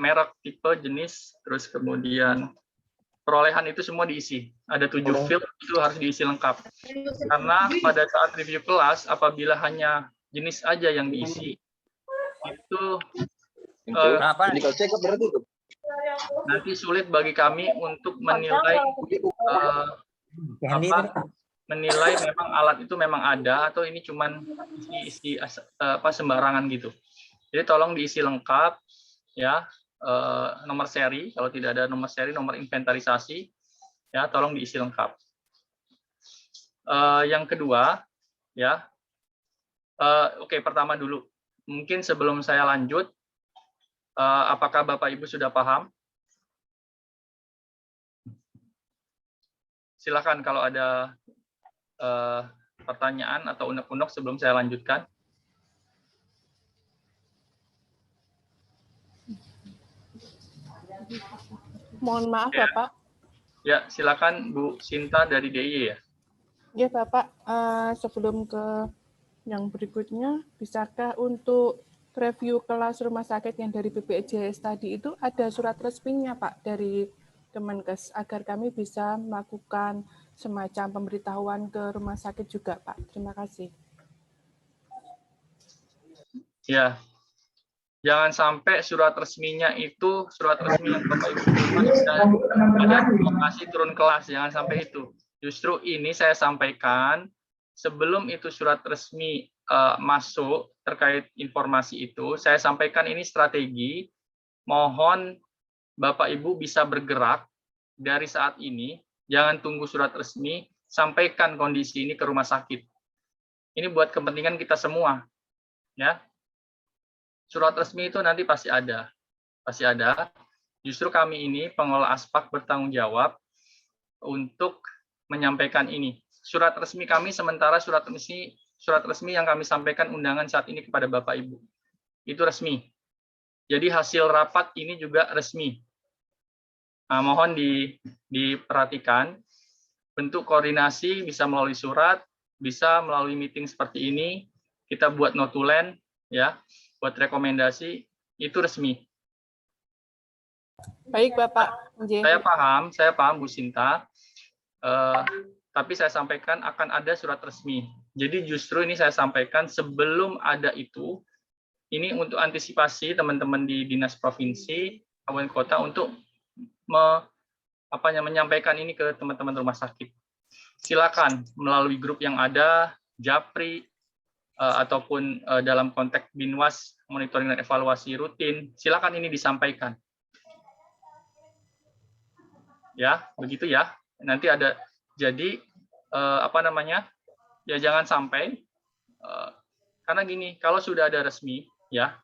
merek, tipe, jenis, terus kemudian perolehan itu semua diisi. Ada 7 field, itu harus diisi lengkap. Karena pada saat review kelas, apabila hanya jenis aja yang diisi, itu nanti sulit bagi kami untuk menilai menilai memang alat itu memang ada atau ini cuman isi sembarangan gitu. Jadi tolong diisi lengkap ya, nomor seri, kalau tidak ada nomor seri, nomor inventarisasi ya, tolong diisi lengkap. Yang kedua ya, oke, pertama dulu mungkin sebelum saya lanjut, apakah Bapak Ibu sudah paham? Silakan kalau ada pertanyaan atau unek-unek sebelum saya lanjutkan. Mohon maaf, ya. Bapak. Ya, silakan Bu Sinta dari DIY ya. Ya, Bapak. Sebelum ke yang berikutnya, bisakah untuk review kelas rumah sakit yang dari BPJS tadi itu ada surat resminya, Pak, dari Kemenkes, agar kami bisa melakukan semacam pemberitahuan ke rumah sakit juga, Pak. Terima kasih. Ya, jangan sampai surat resminya itu surat resmi yang Bapak Ibu terima bisa ada lokasi turun kelas, jangan sampai itu. Justru ini saya sampaikan sebelum itu surat resmi masuk terkait informasi itu, saya sampaikan ini strategi. Mohon Bapak Ibu bisa bergerak dari saat ini, jangan tunggu surat resmi, sampaikan kondisi ini ke rumah sakit. Ini buat kepentingan kita semua, ya. Surat resmi itu nanti pasti ada. Justru kami ini pengelola aspak bertanggung jawab untuk menyampaikan ini. Surat resmi kami sementara surat resmi yang kami sampaikan undangan saat ini kepada Bapak Ibu. Itu resmi. Jadi hasil rapat ini juga resmi. Nah, mohon diperhatikan, bentuk koordinasi bisa melalui surat, bisa melalui meeting seperti ini, kita buat notulen, ya, buat rekomendasi, itu resmi. Baik, Bapak. Saya paham Bu Sinta, tapi saya sampaikan akan ada surat resmi. Jadi justru ini saya sampaikan sebelum ada itu, ini untuk antisipasi teman-teman di dinas provinsi, kabupaten kota untuk menyampaikan ini ke teman-teman rumah sakit. Silakan melalui grup yang ada, Japri, ataupun dalam konteks Binwas, monitoring dan evaluasi rutin, silakan ini disampaikan. Ya, begitu ya. Nanti ada, jadi ya jangan sampai, karena gini, kalau sudah ada resmi, ya,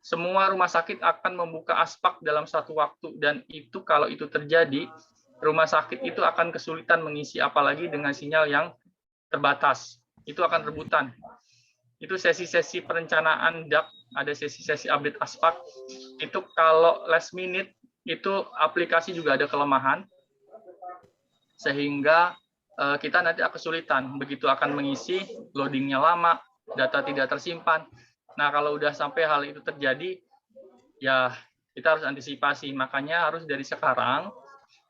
semua rumah sakit akan membuka aspak dalam satu waktu, dan itu kalau itu terjadi, rumah sakit itu akan kesulitan mengisi, apalagi dengan sinyal yang terbatas. Itu akan rebutan. Itu sesi-sesi perencanaan DAK, ada sesi-sesi update aspak. Itu kalau last minute, itu aplikasi juga ada kelemahan, sehingga kita nanti akan kesulitan. Begitu akan mengisi, loadingnya lama, data tidak tersimpan. Nah, kalau udah sampai hal itu terjadi, ya kita harus antisipasi. Makanya harus dari sekarang,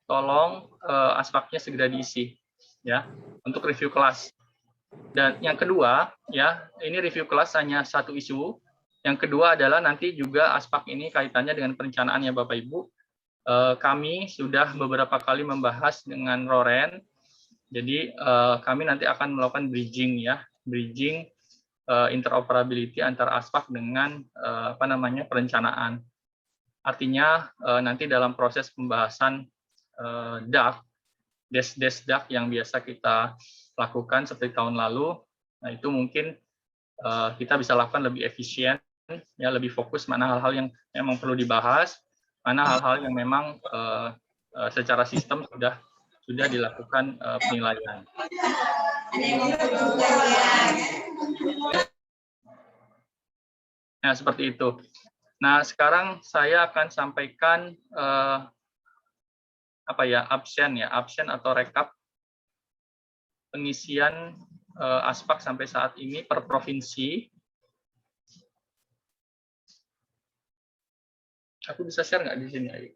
tolong aspeknya segera diisi, ya, untuk review kelas. Dan yang kedua, ya, ini review kelas hanya satu isu. Yang kedua adalah nanti juga aspek ini kaitannya dengan perencanaan ya Bapak Ibu. Kami sudah beberapa kali membahas dengan Roren. Jadi kami nanti akan melakukan bridging, ya, bridging interoperability antara aspek dengan perencanaan. Artinya nanti dalam proses pembahasan DAK, des DAK yang biasa kita lakukan seperti tahun lalu, nah itu mungkin kita bisa lakukan lebih efisien, ya, lebih fokus mana hal-hal yang memang perlu dibahas, mana hal-hal yang memang secara sistem sudah dilakukan penilaian. Nah, seperti itu. Nah, sekarang saya akan sampaikan absen atau rekap pengisian aspek sampai saat ini per provinsi. Aku bisa share nggak di sini? Ayo.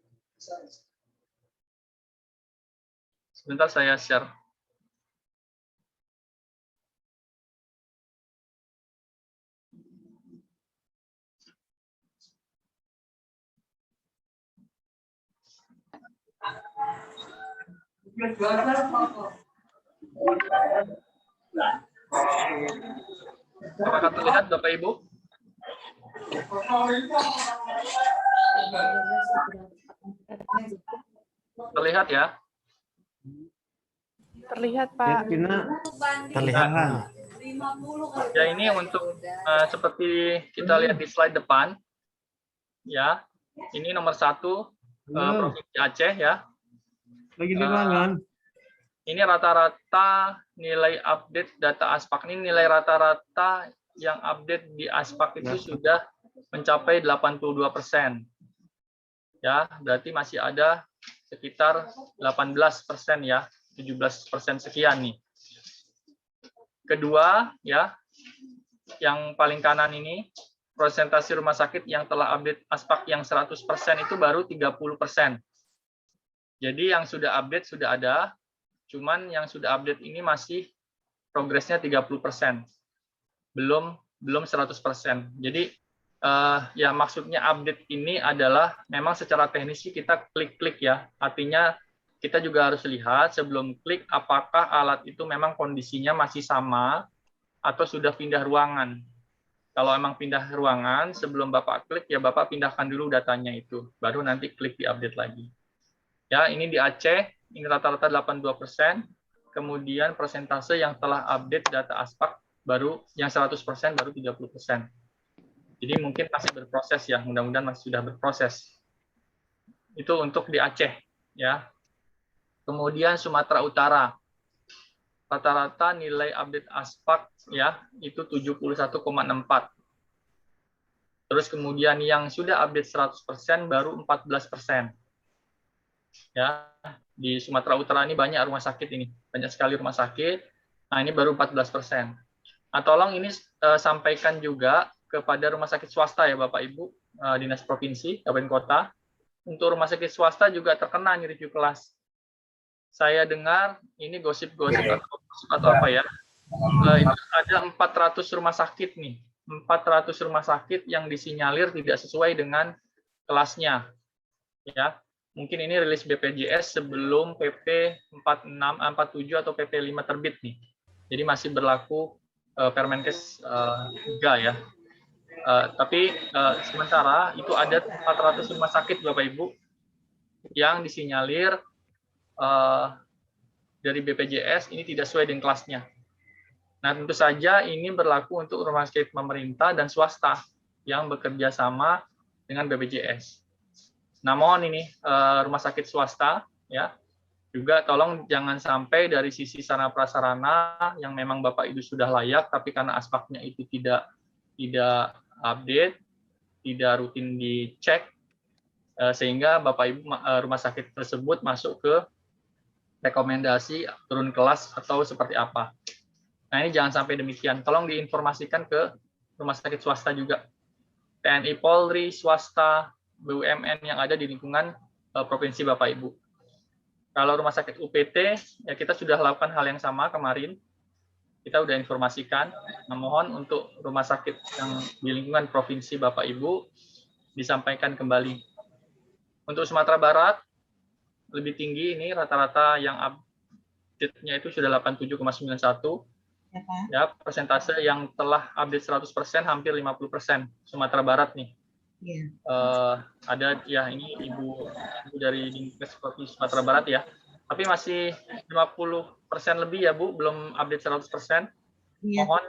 Sebentar saya share. Apakah terlihat Bapak Ibu? Terlihat ya? Terlihat, Pak. Terlihat. Ya, ini untuk seperti kita lihat di slide depan, ya. Ini nomor 1 Provinsi Aceh ya. Lagi di mana? Ini rata-rata nilai update data Aspak. Ini nilai rata-rata yang update di Aspak itu sudah mencapai 82%. Ya, berarti masih ada sekitar 18% ya, 17% sekian nih. Kedua, ya, yang paling kanan ini, presentasi rumah sakit yang telah update Aspak yang 100% itu baru 30%. Jadi yang sudah update sudah ada, cuman yang sudah update ini masih progresnya 30%. Belum 100%. Jadi ya maksudnya update ini adalah memang secara teknis kita klik-klik ya. Artinya kita juga harus lihat sebelum klik apakah alat itu memang kondisinya masih sama atau sudah pindah ruangan. Kalau emang pindah ruangan, sebelum Bapak klik, ya Bapak pindahkan dulu datanya itu. Baru nanti klik di update lagi. Ya, ini di Aceh, ini rata-rata 82%. Kemudian persentase yang telah update data Aspak, baru yang 100% baru 30%. Jadi mungkin masih berproses ya, mudah-mudahan masih sudah berproses. Itu untuk di Aceh. Ya. Kemudian Sumatera Utara. Rata-rata nilai update Aspak ya itu 71,64. Terus kemudian yang sudah update 100% baru 14%. Ya, di Sumatera Utara ini banyak rumah sakit ini, banyak sekali rumah sakit. Nah, ini baru 14%. Nah, tolong ini sampaikan juga kepada rumah sakit swasta ya Bapak Ibu, Dinas Provinsi, Kabupaten Kota. Untuk rumah sakit swasta juga terkena nih review kelas. Saya dengar ini gosip-gosip atau apa ya, itu ada 400 rumah sakit nih, 400 rumah sakit yang disinyalir tidak sesuai dengan kelasnya. Ya, mungkin ini rilis BPJS sebelum PP 47 atau PP 5 terbit nih. Jadi masih berlaku Permenkes 3 ya. Tapi sementara itu ada 400 rumah sakit Bapak Ibu yang disinyalir dari BPJS ini tidak sesuai dengan kelasnya. Nah, tentu saja ini berlaku untuk rumah sakit pemerintah dan swasta yang bekerja sama dengan BPJS. Namun ini rumah sakit swasta ya juga tolong jangan sampai dari sisi sarana prasarana yang memang Bapak Ibu sudah layak tapi karena aspeknya itu tidak update, tidak rutin dicek sehingga Bapak Ibu rumah sakit tersebut masuk ke rekomendasi turun kelas atau seperti apa. Nah, ini jangan sampai demikian. Tolong diinformasikan ke rumah sakit swasta juga. TNI Polri, swasta, BUMN yang ada di lingkungan provinsi Bapak Ibu. Kalau rumah sakit UPT, ya kita sudah lakukan hal yang sama kemarin. Kita sudah informasikan. Nah, mohon untuk rumah sakit yang di lingkungan provinsi Bapak Ibu disampaikan kembali. Untuk Sumatera Barat, lebih tinggi ini rata-rata yang update-nya itu sudah 87,91. Ya, persentase yang telah update 100% hampir 50% Sumatera Barat nih. Ada ya ini ibu dari Dinkes Provinsi Sumatera Barat ya. Tapi masih 50% lebih ya Bu, belum update 100%. Iya. Mohon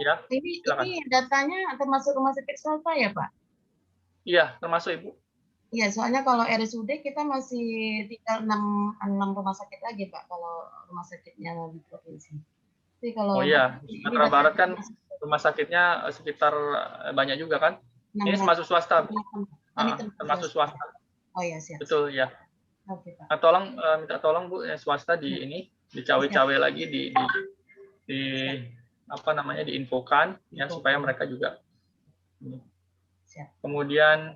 ya. Ini datanya termasuk rumah sakit swasta ya Pak? Iya, termasuk Ibu. Iya, soalnya kalau RSUD kita masih tinggal 6 rumah sakit lagi Pak kalau rumah sakitnya di provinsi. Jadi kalau Sumatera Barat kan rumah sakitnya sekitar banyak juga kan? Ini termasuk swasta. Termasuk swasta. Oh ya, siap. Betul ya. Oke, Pak. Nah, tolong minta tolong Bu swasta di ini dicawe-cawe lagi di apa namanya diinfokan ya supaya mereka juga Siap. Kemudian,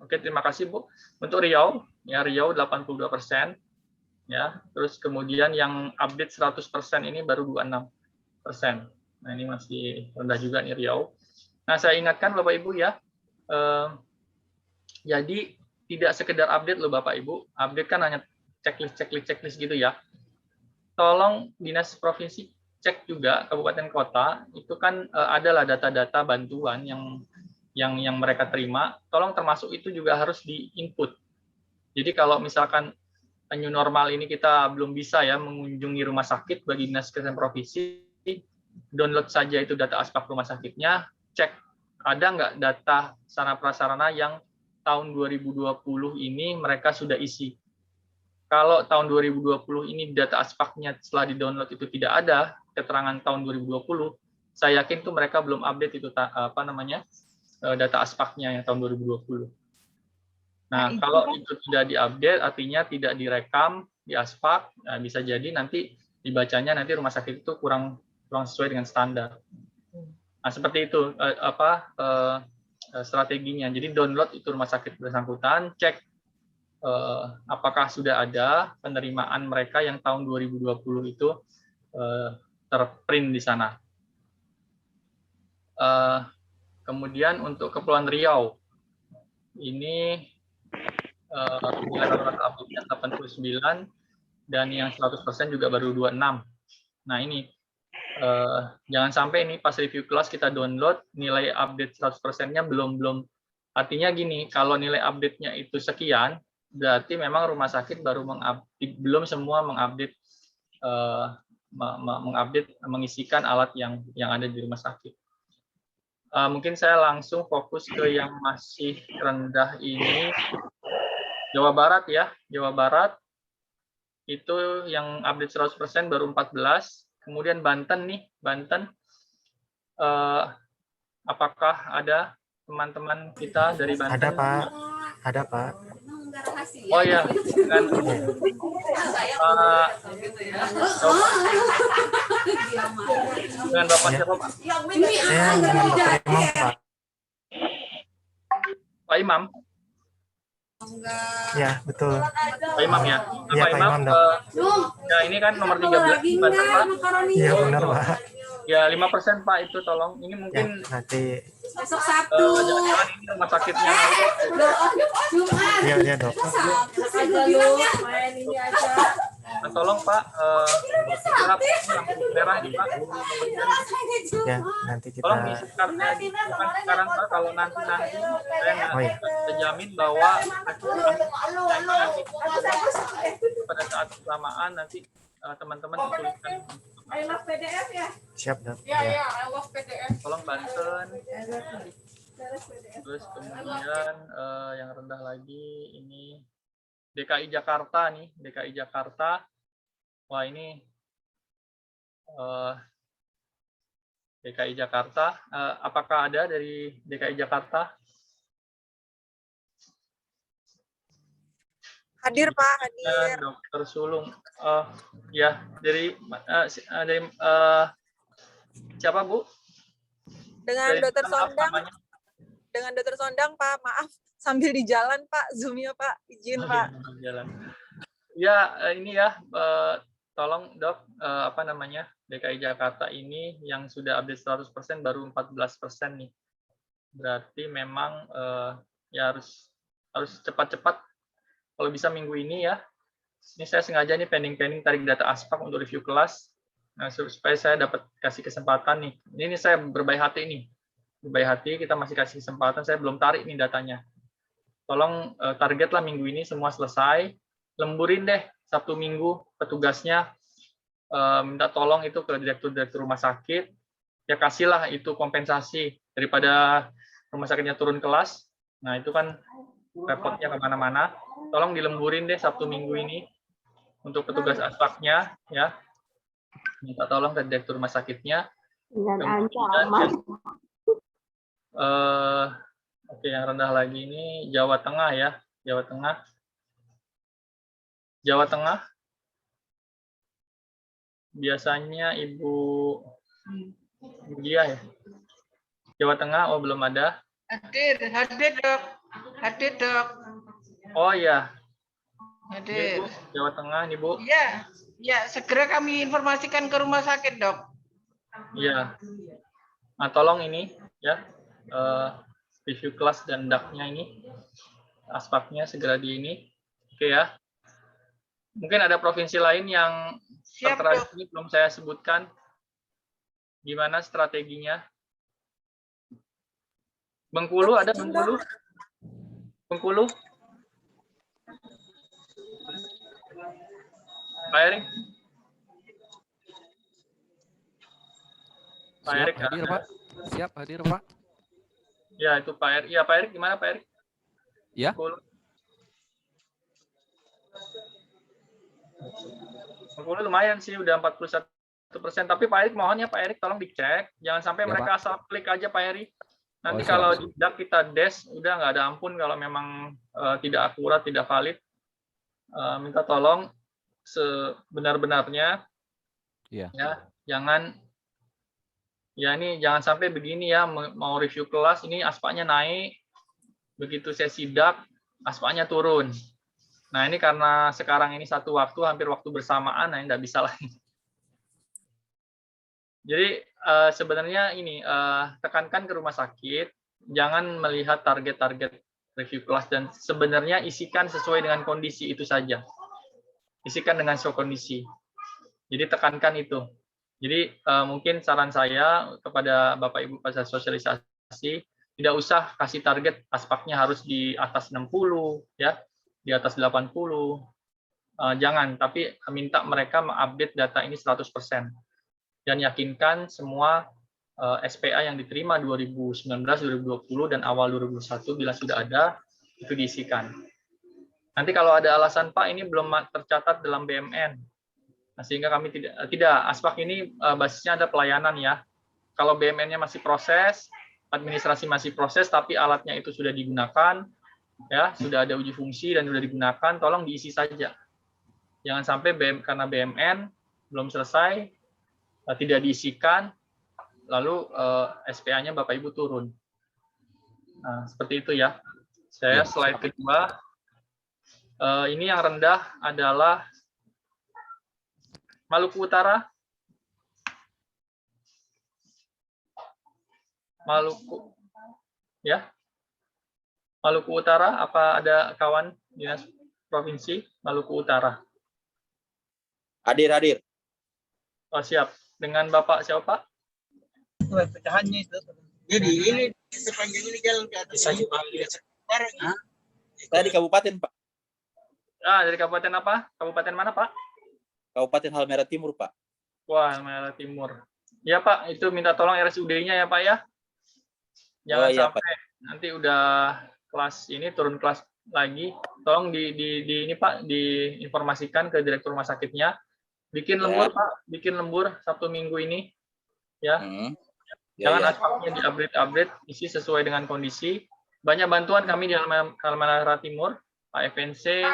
oke, terima kasih Bu. Untuk Riau, ya Riau 82%, ya. Terus kemudian yang update 100% ini baru 26%. Nah ini masih rendah juga nih Riau. Nah saya ingatkan Bapak Ibu ya, jadi tidak sekedar update loh Bapak Ibu, update kan hanya checklist gitu ya. Tolong dinas provinsi cek juga kabupaten kota itu kan adalah data-data bantuan yang mereka terima, tolong termasuk itu juga harus di-input. Jadi kalau misalkan new normal ini kita belum bisa ya mengunjungi rumah sakit bagi dinas kesehatan provinsi, download saja itu data aspek rumah sakitnya, cek ada nggak data sarana prasarana yang tahun 2020 ini mereka sudah isi. Kalau tahun 2020 ini data aspeknya setelah di-download itu tidak ada keterangan tahun 2020, saya yakin tuh mereka belum update itu data aspeknya yang tahun 2020. Nah, kalau itu tidak diupdate, artinya tidak direkam di aspek, nah bisa jadi nanti dibacanya nanti rumah sakit itu kurang sesuai dengan standar. Nah, seperti itu strateginya. Jadi download itu rumah sakit bersangkutan, cek apakah sudah ada penerimaan mereka yang tahun 2020 itu terprint di sana. Kemudian untuk Kepulauan Riau, ini nilai rata-rata update-nya 89 dan yang 100% juga baru 26. Nah ini jangan sampai ini pas review kelas kita download nilai update 100%-nya belum. Artinya gini, kalau nilai update-nya itu sekian, berarti memang rumah sakit baru belum semua mengupdate mengisikan alat yang ada di rumah sakit. Mungkin saya langsung fokus ke yang masih rendah ini, Jawa Barat ya. Jawa Barat itu yang update 100% baru 14. Kemudian Banten nih, Banten apakah ada teman-teman kita dari Banten? Ada Pak, ada Pak. Oh ya, dengan Bapak siapa Pak? Saya dengan Dr. Imam Pak. Pak Imam? Ya betul. Pak Imam ya? Iya Pak Imam Dok. Ya ini kan nomor 13 Banten Pak. Iya benar Pak. Ya 5% Pak itu tolong. Ini Ya mungkin nanti. Besok Sabtu. Jangan ini rumah sakitnya. Iya Dok. Main ini aja. Nah, tolong Pak, merah ini Pak. Ya nanti kita. Tolong diisi kartunya bukan sekarang Pak, kalau nanti saya nggak jamin bahwa pada saat bersamaan nanti teman-teman tuliskan. I love PDF ya? Siap Dok. Ya, I love PDF. Tolong Banten. Terus kemudian yang rendah lagi ini DKI Jakarta nih, DKI Jakarta. Wah ini DKI Jakarta. Apakah ada dari DKI Jakarta? Hadir Pak, hadir. Dokter Sulung. Ya dari siapa Bu? Dengan Dari Dokter maaf, Sondang. namanya? Dengan Dokter Sondang Pak, maaf sambil di jalan Pak, Zoom-nya Pak, izin Pak. Jalan. Ya ini ya, tolong Dok, DKI Jakarta ini yang sudah update 100% baru 14% nih. Berarti memang ya harus cepat-cepat. Kalau bisa minggu ini ya. Ini saya sengaja nih pending tarik data aspek untuk review kelas. Nah, supaya saya dapat kasih kesempatan nih. Ini saya berbaik hati nih. Berbaik hati kita masih kasih kesempatan, saya belum tarik nih datanya. Tolong targetlah minggu ini semua selesai. Lemburin deh Sabtu Minggu petugasnya. Minta tolong itu ke direktur rumah sakit. Ya kasihlah itu kompensasi daripada rumah sakitnya turun kelas. Nah itu kan repotnya kemana-mana. Tolong dilemburin deh Sabtu Minggu ini untuk petugas aspaknya ya. Minta tolong ke direktur rumah sakitnya. Oke, yang rendah lagi ini Jawa Tengah ya, Jawa Tengah. Jawa Tengah. Biasanya Ibu Dia ya. Jawa Tengah, oh belum ada. Hadir dok. Hadir dok. Oh iya, Hadir. ini Bu, Jawa Tengah nih Bu. Ya, ya segera kami informasikan ke rumah sakit dok. Iya. Nah, tolong ini ya, review kelas dan DAK-nya ini, aspaknya segera di ini. Oke ya. Mungkin ada provinsi lain yang Siap tertera dok. di sini belum saya sebutkan. Gimana strateginya? Bengkulu ada Bengkulu? Bengkulu? Pak Erik? Pak Siap Erik hadir, ada. Pak. Siap hadir, Pak. Ya, itu Pak Erik. Ya, Pak Erik gimana Pak Erik? Ya. Bengkulu. Bengkulu lumayan sih, udah 41%. Tapi Pak Erik mohon ya Pak Erik tolong dicek. Jangan sampai Ya, mereka asal klik aja Pak Erik. Nanti siap, kalau siap. tidak kita des, udah nggak ada ampun kalau memang tidak akurat, tidak valid. Minta tolong sebenar-benarnya. Iya. Ya, jangan sampai begini ya, mau review kelas ini aspaknya naik, begitu saya sidak aspaknya turun. Nah ini karena sekarang ini satu waktu, hampir waktu bersamaan, nah nggak bisa lagi. Jadi sebenarnya ini tekankan ke rumah sakit, jangan melihat target-target review kelas dan sebenarnya isikan sesuai dengan kondisi itu saja. Isikan dengan sesuai kondisi. Jadi tekankan itu. Jadi mungkin saran saya kepada Bapak Ibu pada sosialisasi, tidak usah kasih target aspaknya harus di atas 60 ya, di atas 80. Jangan, tapi minta mereka mengupdate data ini 100%. Dan yakinkan semua SPA yang diterima 2019, 2020 dan awal 2021 bila sudah ada itu diisikan. Nanti kalau ada alasan Pak ini belum tercatat dalam BMN. Nah, sehingga kami tidak aspek ini basisnya ada pelayanan ya. Kalau BMN-nya masih proses, administrasi masih proses, tapi alatnya itu sudah digunakan, ya sudah ada uji fungsi dan sudah digunakan, tolong diisi saja. Jangan sampai karena BMN belum selesai, tidak diisikan, lalu SPA-nya Bapak Ibu turun. Nah, seperti itu ya. Saya slide kedua. Ini yang rendah adalah Maluku Utara. Maluku. Ya. Maluku Utara, apa ada kawan dinas provinsi Maluku Utara? Hadir. Oh, siap. Dengan Bapak siapa? Pecahannya itu. Jadi ini sepanjang ini jalan ke atas. Saya di kabupaten, Pak. Dari kabupaten apa? Kabupaten mana, Pak? Kabupaten Halmahera Timur, Pak. Wah, Halmahera Timur. Ya, Pak, itu minta tolong RSUD-nya ya, Pak ya. Jangan sampai nanti udah kelas ini turun kelas lagi. Tolong ini Pak diinformasikan ke direktur rumah sakitnya. Bikin lembur, Pak. Bikin lembur Sabtu Minggu ini. Ya. Jangan aspaknya di-update, isi sesuai dengan kondisi. Banyak bantuan kami di Halmahera Timur, Pak FNC,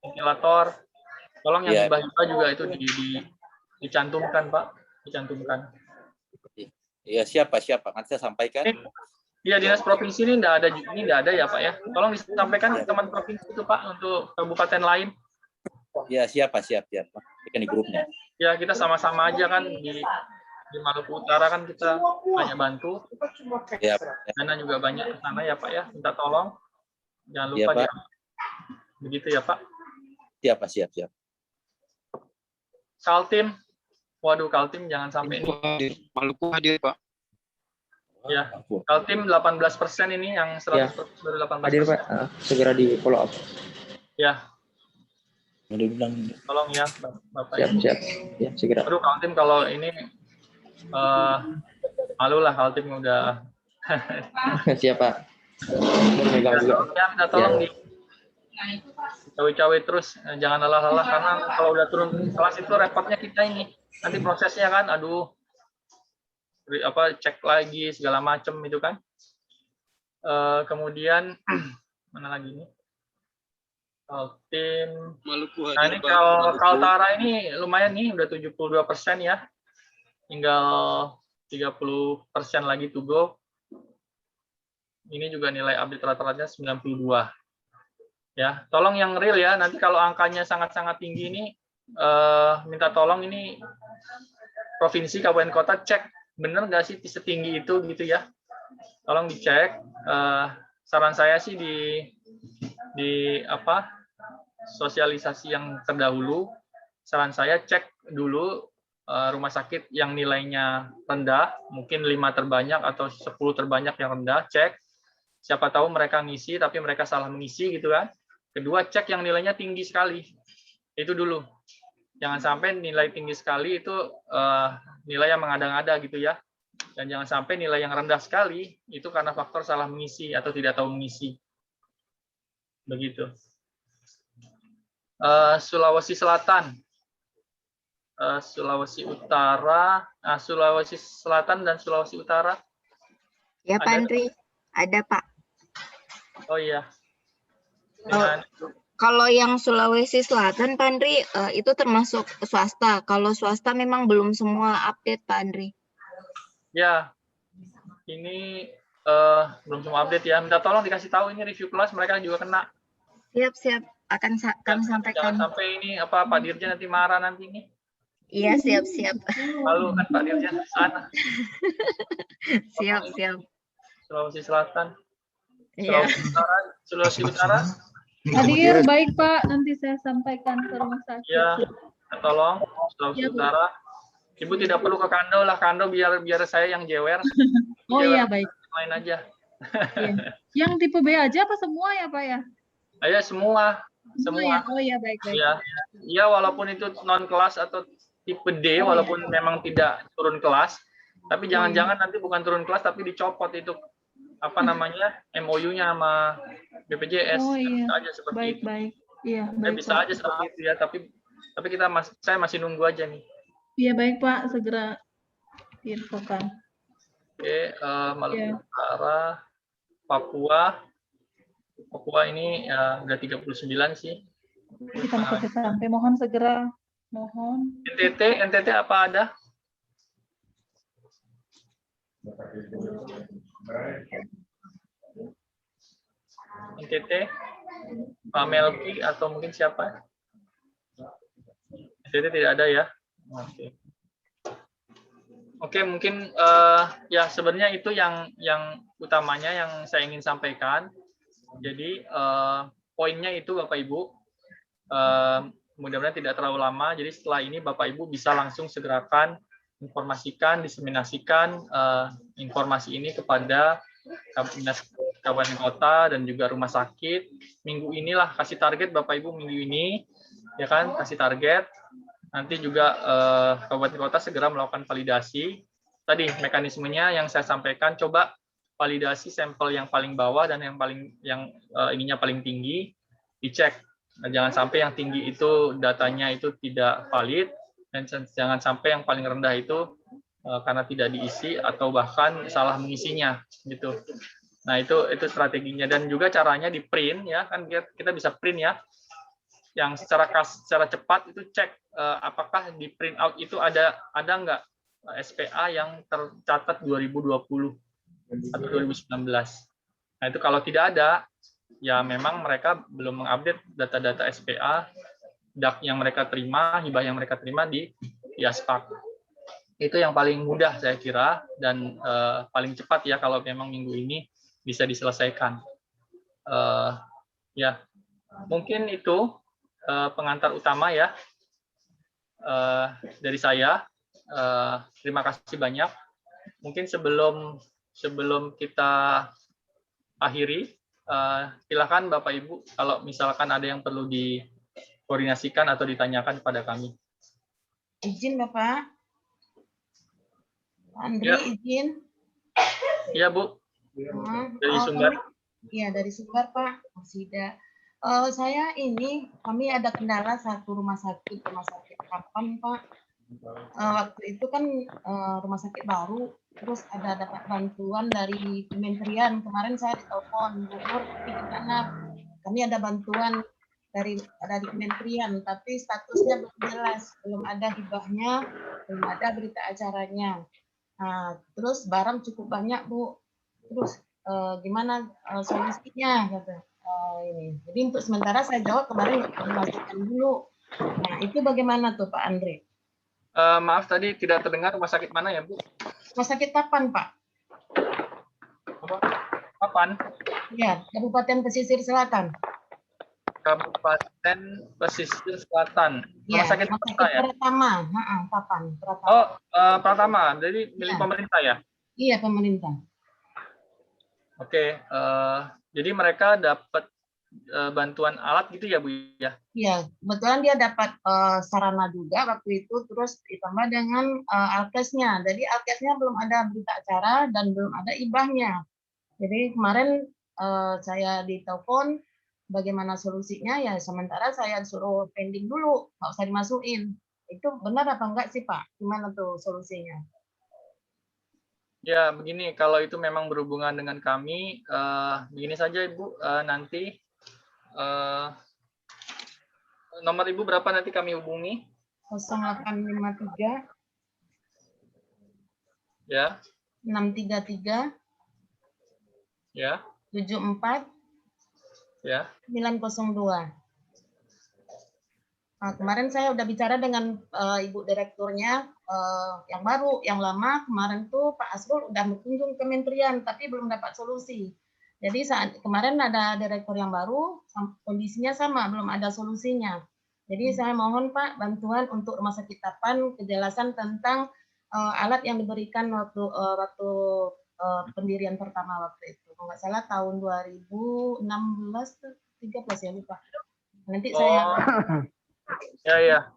ventilator. Tolong yang hibah-hibah juga itu dicantumkan, Pak. Dicantumkan. Iya, siap, Pak. Nanti saya sampaikan. Iya, dinas provinsi ini enggak ada ya, Pak ya. Tolong disampaikan ke teman provinsi itu, Pak, untuk kabupaten lain. Iya, siap, Pak. Bikin di grupnya. Ya, kita sama-sama aja kan di Maluku Utara kan kita banyak bantu. Iya. Dana juga banyak ke sana ya, Pak ya. Minta tolong. Jangan lupa ya, begitu ya, Pak. Siap, Pak. Siap. Kaltim. Waduh, Kaltim jangan sampai ini. Maluku hadir, Pak. Ya, Kaltim 18% ini yang 100% baru 18%. Hadir, Pak. Segera di follow up. Ya. Tolong ya, Bapak. Siap. Ya, segera. Aduh, Kaltim kalau ini malu lah Kaltim udah. Siap, Pak. Ya, minta tolong cawe-cawe terus, jangan lelah-lelah karena kalau udah turun kelas itu repotnya kita ini. Nanti prosesnya kan, aduh, cek lagi segala macam itu kan. Kemudian mana lagi nih? Kaltim. Maluku Nah, ini Kaltara ini lumayan nih, udah 72% ya. Tinggal 30% lagi to go. Ini juga nilai update rata-ratanya 92. Ya, tolong yang real ya. Nanti kalau angkanya sangat-sangat tinggi ini, minta tolong ini provinsi, kabupaten, kota cek bener nggak sih setinggi itu gitu ya. Tolong dicek. Saran saya sih di sosialisasi yang terdahulu, saran saya cek dulu rumah sakit yang nilainya rendah, mungkin 5 terbanyak atau 10 terbanyak yang rendah, cek. Siapa tahu mereka ngisi tapi mereka salah mengisi gitu kan. Kedua, cek yang nilainya tinggi sekali. Itu dulu. Jangan sampai nilai tinggi sekali itu nilai yang mengada-ngada gitu ya. Dan jangan sampai nilai yang rendah sekali itu karena faktor salah mengisi atau tidak tahu mengisi. Begitu. Sulawesi Selatan. Sulawesi Utara, Sulawesi Selatan dan Sulawesi Utara. Ya, Pak Andri. Ada, Pak. Oh iya. Kalau yang Sulawesi Selatan, Pak Andri, itu termasuk swasta. Kalau swasta memang belum semua update, Pak Andri. Ya, ini belum semua update ya. Minta tolong dikasih tahu ini review kelas, mereka juga kena. Siap. Akan kami sampaikan. Jangan sampai ini Pak Dirjen nanti marah nanti ini. Iya, siap. Lalu kan Pak Dirjen di sana. Siap. Sulawesi Selatan. Iya. Sulawesi Utara. Hadir, baik Pak. Nanti saya sampaikan ke rumah sakit. Ya, tolong Sulawesi Utara. Ibu tidak perlu ke Kando lah, Kando biar saya yang jewer. Oh iya, baik. Main aja. Iya. Yang tipe B aja apa semua ya Pak ya? Ya semua. Ya? Oh iya, baik. Ya, walaupun itu non kelas atau tipe D, walaupun memang tidak turun kelas, tapi jangan-jangan nanti bukan turun kelas tapi dicopot itu MOU-nya sama BPJS. Oh iya. Bisa aja seperti itu. Baik. Iya, baik. Bisa aja seperti itu ya, tapi saya masih nunggu aja nih. Iya, baik Pak, segera diinfokan. Oke, Maluku Utara, Papua ini ya udah 39 sih. Kita masih sampai, mohon segera. Mohon. NTT apa ada? NTT, Pak Melki atau mungkin siapa? NTT tidak ada ya? Oke, mungkin ya sebenarnya itu yang utamanya yang saya ingin sampaikan. Jadi poinnya itu Bapak Ibu, mudah-mudahan tidak terlalu lama. Jadi setelah ini Bapak Ibu bisa langsung segerakan informasikan, diseminasikan informasi ini kepada kabupaten kota dan juga rumah sakit. Minggu inilah kasih target Bapak Ibu, minggu ini ya kan, kasih target. Nanti juga kabupaten kota segera melakukan validasi. Tadi mekanismenya yang saya sampaikan, coba validasi sampel yang paling bawah dan yang ininya paling tinggi dicek. Nah, jangan sampai yang tinggi itu datanya itu tidak valid, dan jangan sampai yang paling rendah itu karena tidak diisi atau bahkan salah mengisinya gitu. Nah, itu strateginya, dan juga caranya di print ya, kan kita bisa print ya. Yang secara cepat itu cek apakah di print out itu ada nggak SPA yang tercatat 2020 atau 2019. Nah, itu kalau tidak ada, ya memang mereka belum mengupdate data-data SPA DAK yang mereka terima, hibah yang mereka terima di Aspak. Itu yang paling mudah saya kira, dan paling cepat ya kalau memang minggu ini bisa diselesaikan. Ya, mungkin itu pengantar utama ya dari saya. Terima kasih banyak. Mungkin sebelum kita akhiri, silakan Bapak Ibu kalau misalkan ada yang perlu dikoordinasikan atau ditanyakan kepada kami. Izin Bapak. Andri, izin. Iya Bu. Dari Sumber. Iya, dari Sumber Pak. Masida. Kami ada kendala satu rumah sakit kapan Pak? Waktu itu kan rumah sakit baru, terus ada dapat bantuan dari kementerian. Kemarin saya ditelepon, Bu Nur, gimana? Kami ada bantuan dari kementerian, tapi statusnya belum jelas, belum ada hibahnya, belum ada berita acaranya. Terus barang cukup banyak Bu. Terus gimana solusinya kata ini. Jadi untuk sementara saya jawab kemarin dimasukkan dulu. Nah itu bagaimana tuh Pak Andre? Maaf tadi tidak terdengar rumah sakit mana ya Bu? Rumah sakit kapan Pak? Kapan? Ya, Kabupaten Pesisir Selatan. Kabupaten Pesisir Selatan. Ya, Rumah sakit swasta ya? Pratama. Kapan? Pratama. Oh, Pratama. Jadi milik pemerintah ya? Iya, pemerintah. Oke, jadi mereka dapat bantuan alat gitu ya Bu ya? Iya, kebetulan dia dapat sarana juga waktu itu, terus ditambah dengan alkesnya. Jadi alkesnya belum ada berita acara dan belum ada ibahnya. Jadi kemarin saya ditelepon bagaimana solusinya, ya sementara saya suruh pending dulu, nggak usah dimasukin. Itu benar apa enggak sih Pak? Gimana tuh solusinya? Ya, begini, kalau itu memang berhubungan dengan kami, begini saja Ibu, nanti nomor Ibu berapa nanti kami hubungi? 0853 Ya, 633 ya, 74 ya. 902. Nah, kemarin saya udah bicara dengan Ibu Direkturnya yang baru, yang lama kemarin tuh Pak Asrul udah berkunjung ke kementerian tapi belum dapat solusi. Jadi saat kemarin ada direktur yang baru, kondisinya sama, belum ada solusinya. Jadi saya mohon Pak bantuan untuk Rumah Sakit Tapan, kejelasan tentang alat yang diberikan waktu pendirian pertama waktu itu. Kalau nggak salah tahun 2016 13 ya lupa. Nanti saya Ya.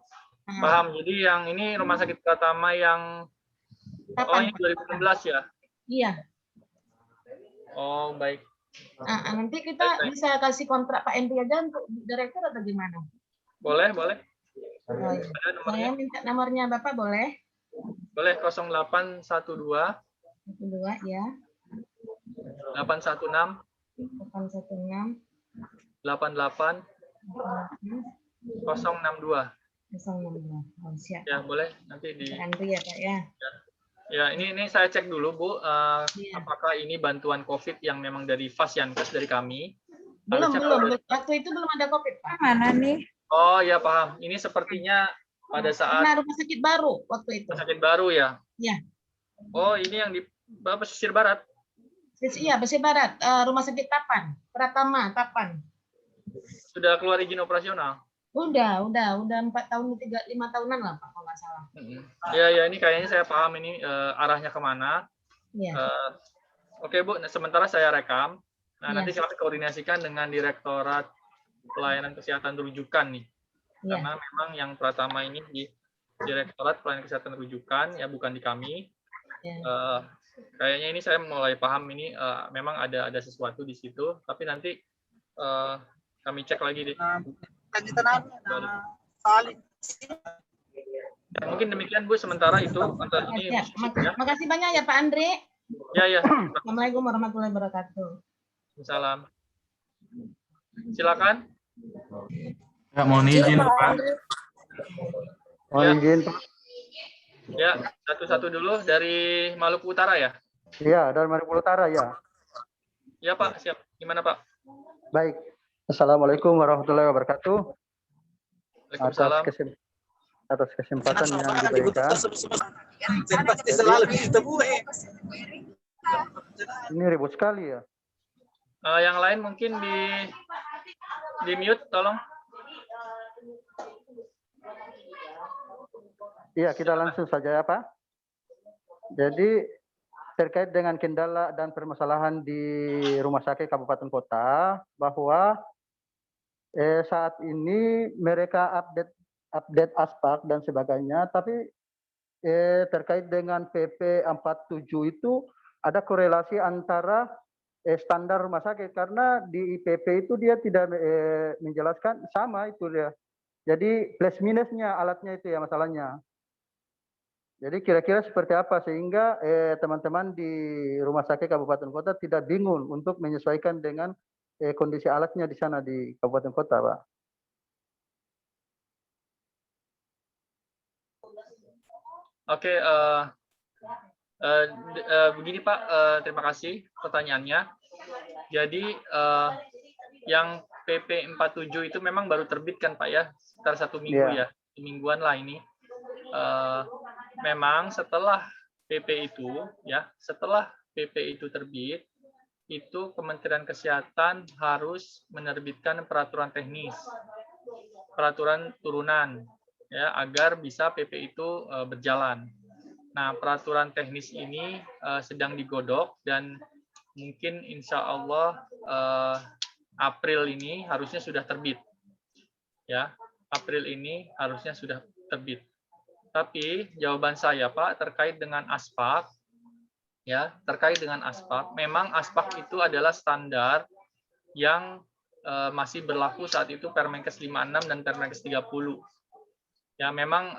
Paham. Jadi yang ini Rumah Sakit Pratama yang ini 2016 ya? Iya. Oh, baik. Nanti kita bisa kasih kontrak Pak Endri aja untuk direktur atau gimana? Boleh. Ada saya minta nomornya Bapak boleh? Boleh 0812 ya. 816 88 062. Oh, siap. Ya, boleh nanti di Andri ya Pak ya. Ya, ini saya cek dulu Bu, apakah ini bantuan COVID yang memang dari Fasyankes dari kami? Belum. Waktu itu belum ada COVID Pak. Mana nih? Oh ya paham. Ini sepertinya pada saat rumah sakit baru waktu itu. Rumah sakit baru ya? Iya. Oh, ini yang di pesisir barat? Iya, pesisir barat. Rumah sakit Tapan, Pratama, Tapan. Sudah keluar izin operasional? Udah 4 tahun, 5 tahunan lah Pak, kalau nggak salah. Ya, ini kayaknya saya paham ini arahnya kemana. Iya. Oke Bu, sementara saya rekam. Nah, Iya. nanti kami koordinasikan dengan Direktorat Pelayanan Kesehatan Rujukan nih. Iya. Karena memang yang Pratama ini di Direktorat Pelayanan Kesehatan Rujukan, ya bukan di kami. Iya. Kayaknya ini saya mulai paham ini memang ada sesuatu di situ, tapi nanti kami cek lagi deh. Ya, mungkin demikian Bu sementara itu untuk ini. Makasih banyak ya Pak Andre. Ya. Assalamualaikum warahmatullahi wabarakatuh. Salam. Silakan. Ya, mohon izin Pak. Mohon izin Pak. Ya, satu-satu dulu dari Maluku Utara ya? Iya, dari Maluku Utara ya. Ya Pak, siap. Gimana Pak? Baik. Assalamualaikum warahmatullahi wabarakatuh. Waalaikumsalam. Atas kesempatan yang diberikan. Ini ribut sekali ya. Yang lain mungkin di mute, tolong. Iya, kita langsung saja ya Pak. Jadi terkait dengan kendala dan permasalahan di rumah sakit kabupaten kota, bahwa saat ini mereka update aspek dan sebagainya, tapi terkait dengan PP 47 itu ada korelasi antara standar rumah sakit, karena di PP itu dia tidak menjelaskan sama itu dia. Jadi plus minusnya alatnya itu ya masalahnya. Jadi kira-kira seperti apa sehingga teman-teman di rumah sakit kabupaten kota tidak bingung untuk menyesuaikan dengan kondisi alatnya di sana di kabupaten kota, Pak. Oke, begini Pak, terima kasih pertanyaannya. Jadi yang PP 47 itu memang baru terbit kan Pak ya, sekitar 1 minggu ya, mingguan lah ini. Memang setelah PP itu ya, setelah PP itu terbit, itu Kementerian Kesehatan harus menerbitkan peraturan teknis, peraturan turunan ya, agar bisa PP itu berjalan. Nah, peraturan teknis ini sedang digodok dan mungkin insya Allah April ini harusnya sudah terbit. Ya, April ini harusnya sudah terbit. Tapi jawaban saya Pak terkait dengan aspak, ya terkait dengan aspak, memang aspak itu adalah standar yang masih berlaku saat itu Permenkes 56 dan Permenkes 30. Ya memang,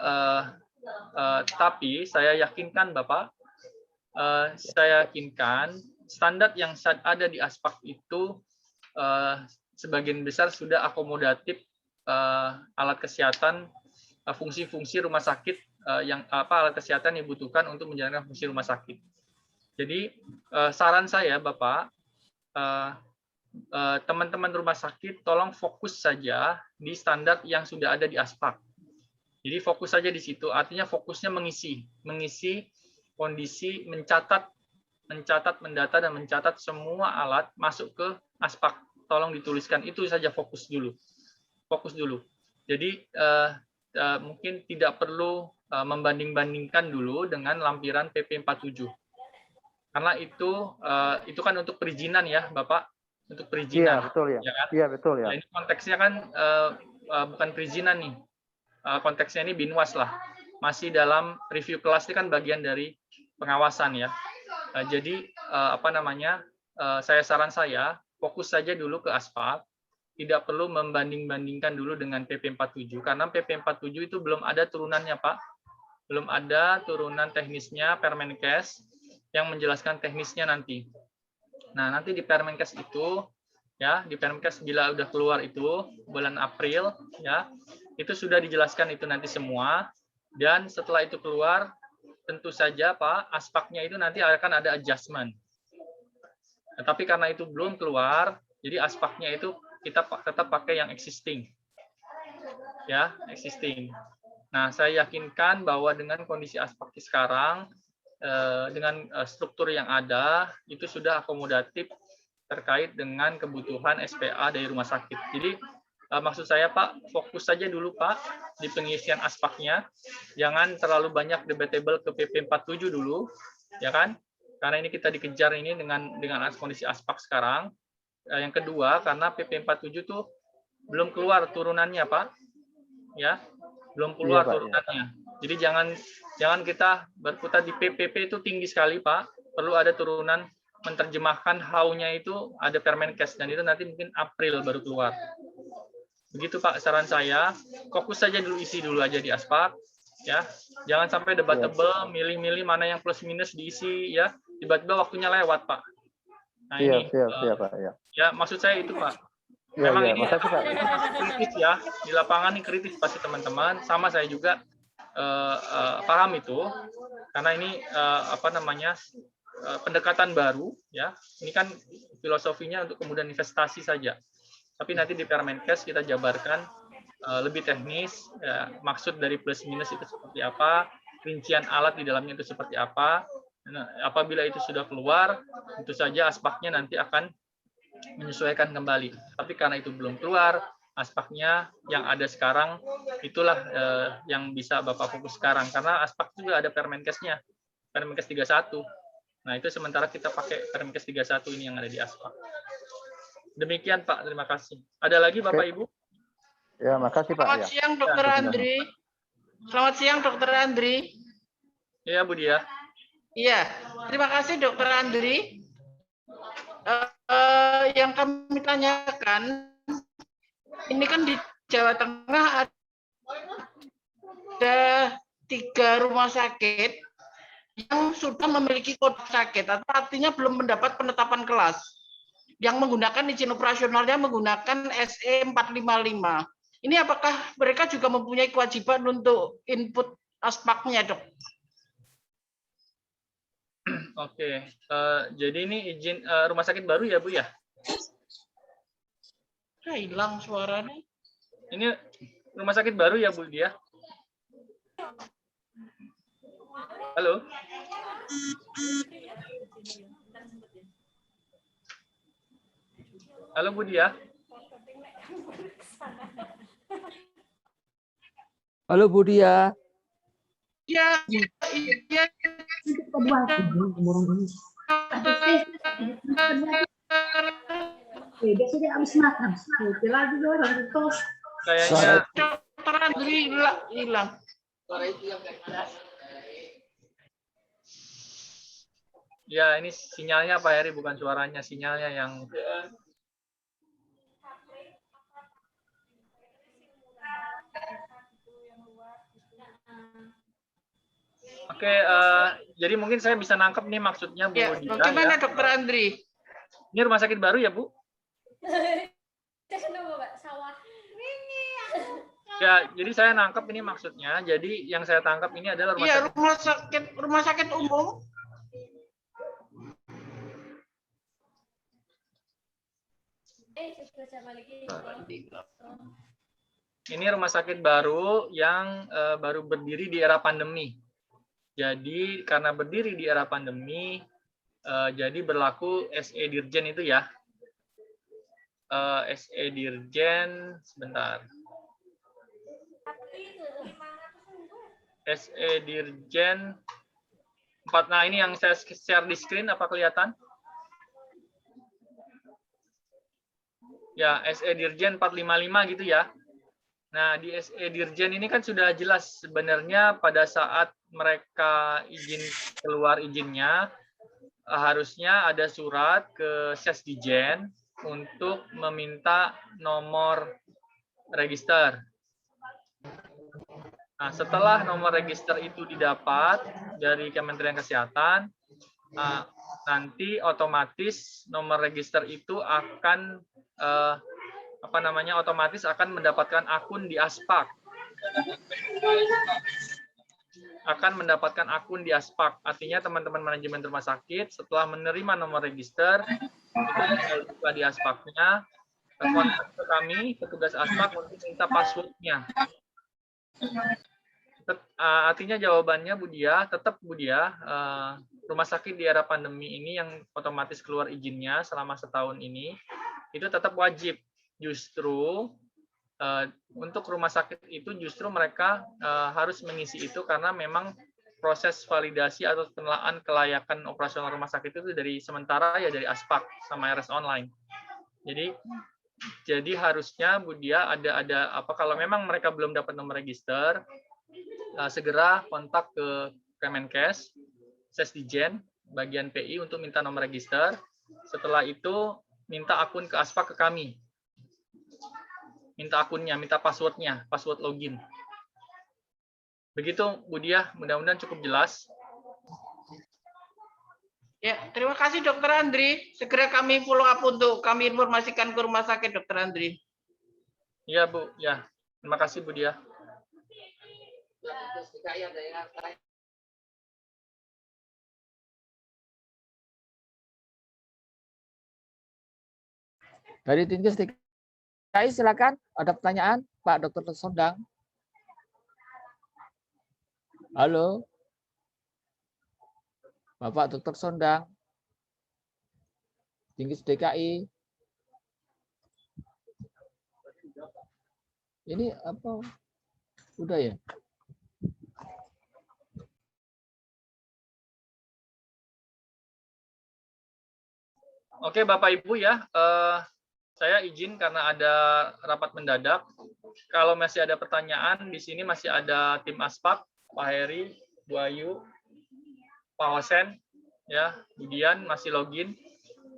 tapi saya yakinkan Bapak, saya yakinkan standar yang ada di aspak itu sebagian besar sudah akomodatif alat kesehatan, fungsi-fungsi rumah sakit yang alat kesehatan yang dibutuhkan untuk menjalankan fungsi rumah sakit. Jadi saran saya Bapak, teman-teman rumah sakit tolong fokus saja di standar yang sudah ada di aspak. Jadi fokus saja di situ, artinya fokusnya mengisi kondisi, mencatat, mendata dan mencatat semua alat masuk ke aspak. Tolong dituliskan, itu saja fokus dulu. Jadi mungkin tidak perlu membanding-bandingkan dulu dengan lampiran PP 47. Karena itu kan untuk perizinan ya, Bapak, untuk perizinan. Iya, betul ya. Kan? Iya, betul ya. Nah, ini konteksnya kan bukan perizinan nih. Konteksnya ini Binwas lah. Masih dalam review kelas, ini kan bagian dari pengawasan ya. Jadi saran saya fokus saja dulu ke aspak. Tidak perlu membanding-bandingkan dulu dengan PP 47 karena PP 47 itu belum ada turunannya, Pak. Belum ada turunan teknisnya Permenkes yang menjelaskan teknisnya nanti. Nah, nanti di Permenkes itu ya, di Permenkes bila udah keluar itu bulan April ya, itu sudah dijelaskan itu nanti semua, dan setelah itu keluar tentu saja Pak, aspeknya itu nanti akan ada adjustment. Nah, tapi karena itu belum keluar, jadi aspeknya itu kita tetap pakai yang existing. Ya, existing. Nah, saya yakinkan bahwa dengan kondisi aspek sekarang, dengan struktur yang ada, itu sudah akomodatif terkait dengan kebutuhan SPA dari rumah sakit. Jadi, maksud saya Pak, fokus saja dulu Pak di pengisian aspeknya, jangan terlalu banyak debatable ke PP 47 dulu, ya kan? Karena ini kita dikejar ini dengan kondisi aspek sekarang. Yang kedua, karena PP 47 tuh belum keluar turunannya Pak, ya, belum keluar turunannya. Jadi jangan kita berkutat di PPP itu tinggi sekali Pak, perlu ada turunan menerjemahkan how-nya itu ada Permenkes, dan itu nanti mungkin April baru keluar. Begitu Pak saran saya, fokus saja dulu, isi dulu aja di aspak, ya. Jangan sampai debatable, milih-milih mana yang plus minus diisi, ya. Tiba-tiba waktunya lewat Pak. Nah ini, siap Pak. Ya maksud saya itu Pak. Ya, Memang ya, ini makasih, Pak. kritis ya, di lapangan ini kritis pasti teman-teman. Sama saya juga paham itu, karena ini pendekatan baru, ya. Ini kan filosofinya untuk kemudian investasi saja. Tapi nanti di Permenkes kita jabarkan lebih teknis, ya, maksud dari plus minus itu seperti apa, rincian alat di dalamnya itu seperti apa. Nah, apabila itu sudah keluar, tentu saja aspeknya nanti akan menyesuaikan kembali. Tapi karena itu belum keluar, aspeknya yang ada sekarang itulah yang bisa Bapak fokus sekarang. Karena aspek juga ada Permenkesnya, Permenkes 31. Nah itu sementara kita pakai Permenkes 31 ini yang ada di aspek. Demikian Pak, terima kasih. Ada lagi Bapak Ibu? Ya, makasih Pak. Selamat siang Dokter Andri. Selamat siang Dokter Andri. Iya Bu Dia. Iya, terima kasih Dokter Andri. Yang kami tanyakan, ini kan di Jawa Tengah ada 3 rumah sakit yang sudah memiliki kode sakit, atau artinya belum mendapat penetapan kelas. Yang menggunakan izin operasionalnya menggunakan SE 455. Ini apakah mereka juga mempunyai kewajiban untuk input aspeknya, Dok? Oke, jadi ini izin rumah sakit baru ya Bu ya? Hilang suaranya. Ini rumah sakit baru ya Bu dia? Halo? Halo Bu dia? Halo Budia. Iya. Dia sudah habis makan. Lagi orang terus. Kayaknya Dokter Andri hilang. ya ini sinyalnya Pak Heri, bukan suaranya, sinyalnya yang Oke, jadi mungkin saya bisa nangkep nih maksudnya Bu Ya, Dita, bagaimana ya. Dokter Andri? Ini rumah sakit baru ya Bu? Ya, jadi saya nangkep ini maksudnya. Jadi yang saya tangkap ini adalah Iya, rumah sakit umum. Ini rumah sakit baru yang baru berdiri di era pandemi. Jadi karena berdiri di era pandemi, jadi berlaku SE Dirjen itu ya. SE Dirjen, sebentar. SE Dirjen 4. Nah, ini yang saya share di screen, apa kelihatan? Ya, SE Dirjen 455 gitu ya. Nah, di SE Dirjen ini kan sudah jelas sebenarnya pada saat mereka izin keluar izinnya, harusnya ada surat ke Sesdijen untuk meminta nomor register. Nah, setelah nomor register itu didapat dari Kementerian Kesehatan, nanti otomatis nomor register itu akan otomatis akan mendapatkan akun di Aspak. Artinya teman-teman manajemen rumah sakit setelah menerima nomor register, kita buka di Aspaknya, kontak ke kami, petugas Aspak untuk minta passwordnya. Artinya jawabannya Bu Dia, tetap Bu Dia, rumah sakit di era pandemi ini yang otomatis keluar izinnya selama setahun ini, itu tetap wajib. Justru untuk rumah sakit itu justru mereka harus mengisi itu karena memang proses validasi atau penilaian kelayakan operasional rumah sakit itu dari sementara ya dari Aspak sama RS Online. Jadi harusnya Bu Dia ada kalau memang mereka belum dapat nomor register, segera kontak ke Kemenkes, Sesdijen, bagian PI untuk minta nomor register. Setelah itu minta akun ke Aspak ke kami. Minta akunnya, minta passwordnya, password login. Begitu Bu Dia, mudah-mudahan cukup jelas. Ya, terima kasih Dokter Andri. Segera kami follow up untuk kami informasikan ke rumah sakit Dokter Andri. Iya Bu, ya. Terima kasih Bu Dia. Dari Dinkes DKI silakan, ada pertanyaan Pak Dr. Sondang. Halo. Bapak Dr. Sondang. Dinkes DKI. Ini apa? Udah ya? Oke Bapak Ibu ya, saya izin karena ada rapat mendadak. Kalau masih ada pertanyaan, di sini masih ada tim Aspak, Pak Heri, Bu Ayu, Pak Hosen, ya, Bu Dian masih login.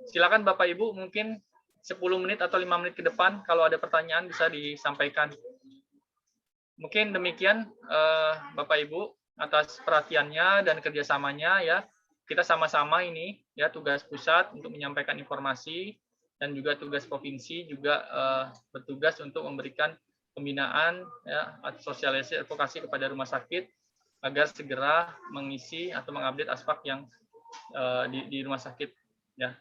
Silakan Bapak Ibu, mungkin 10 menit atau 5 menit ke depan, kalau ada pertanyaan bisa disampaikan. Mungkin demikian Bapak Ibu atas perhatiannya dan kerjasamanya ya. Kita sama-sama ini ya tugas pusat untuk menyampaikan informasi dan juga tugas provinsi juga bertugas untuk memberikan pembinaan ya sosialisasi advokasi kepada rumah sakit agar segera mengisi atau mengupdate Aspak yang di rumah sakit. Ya,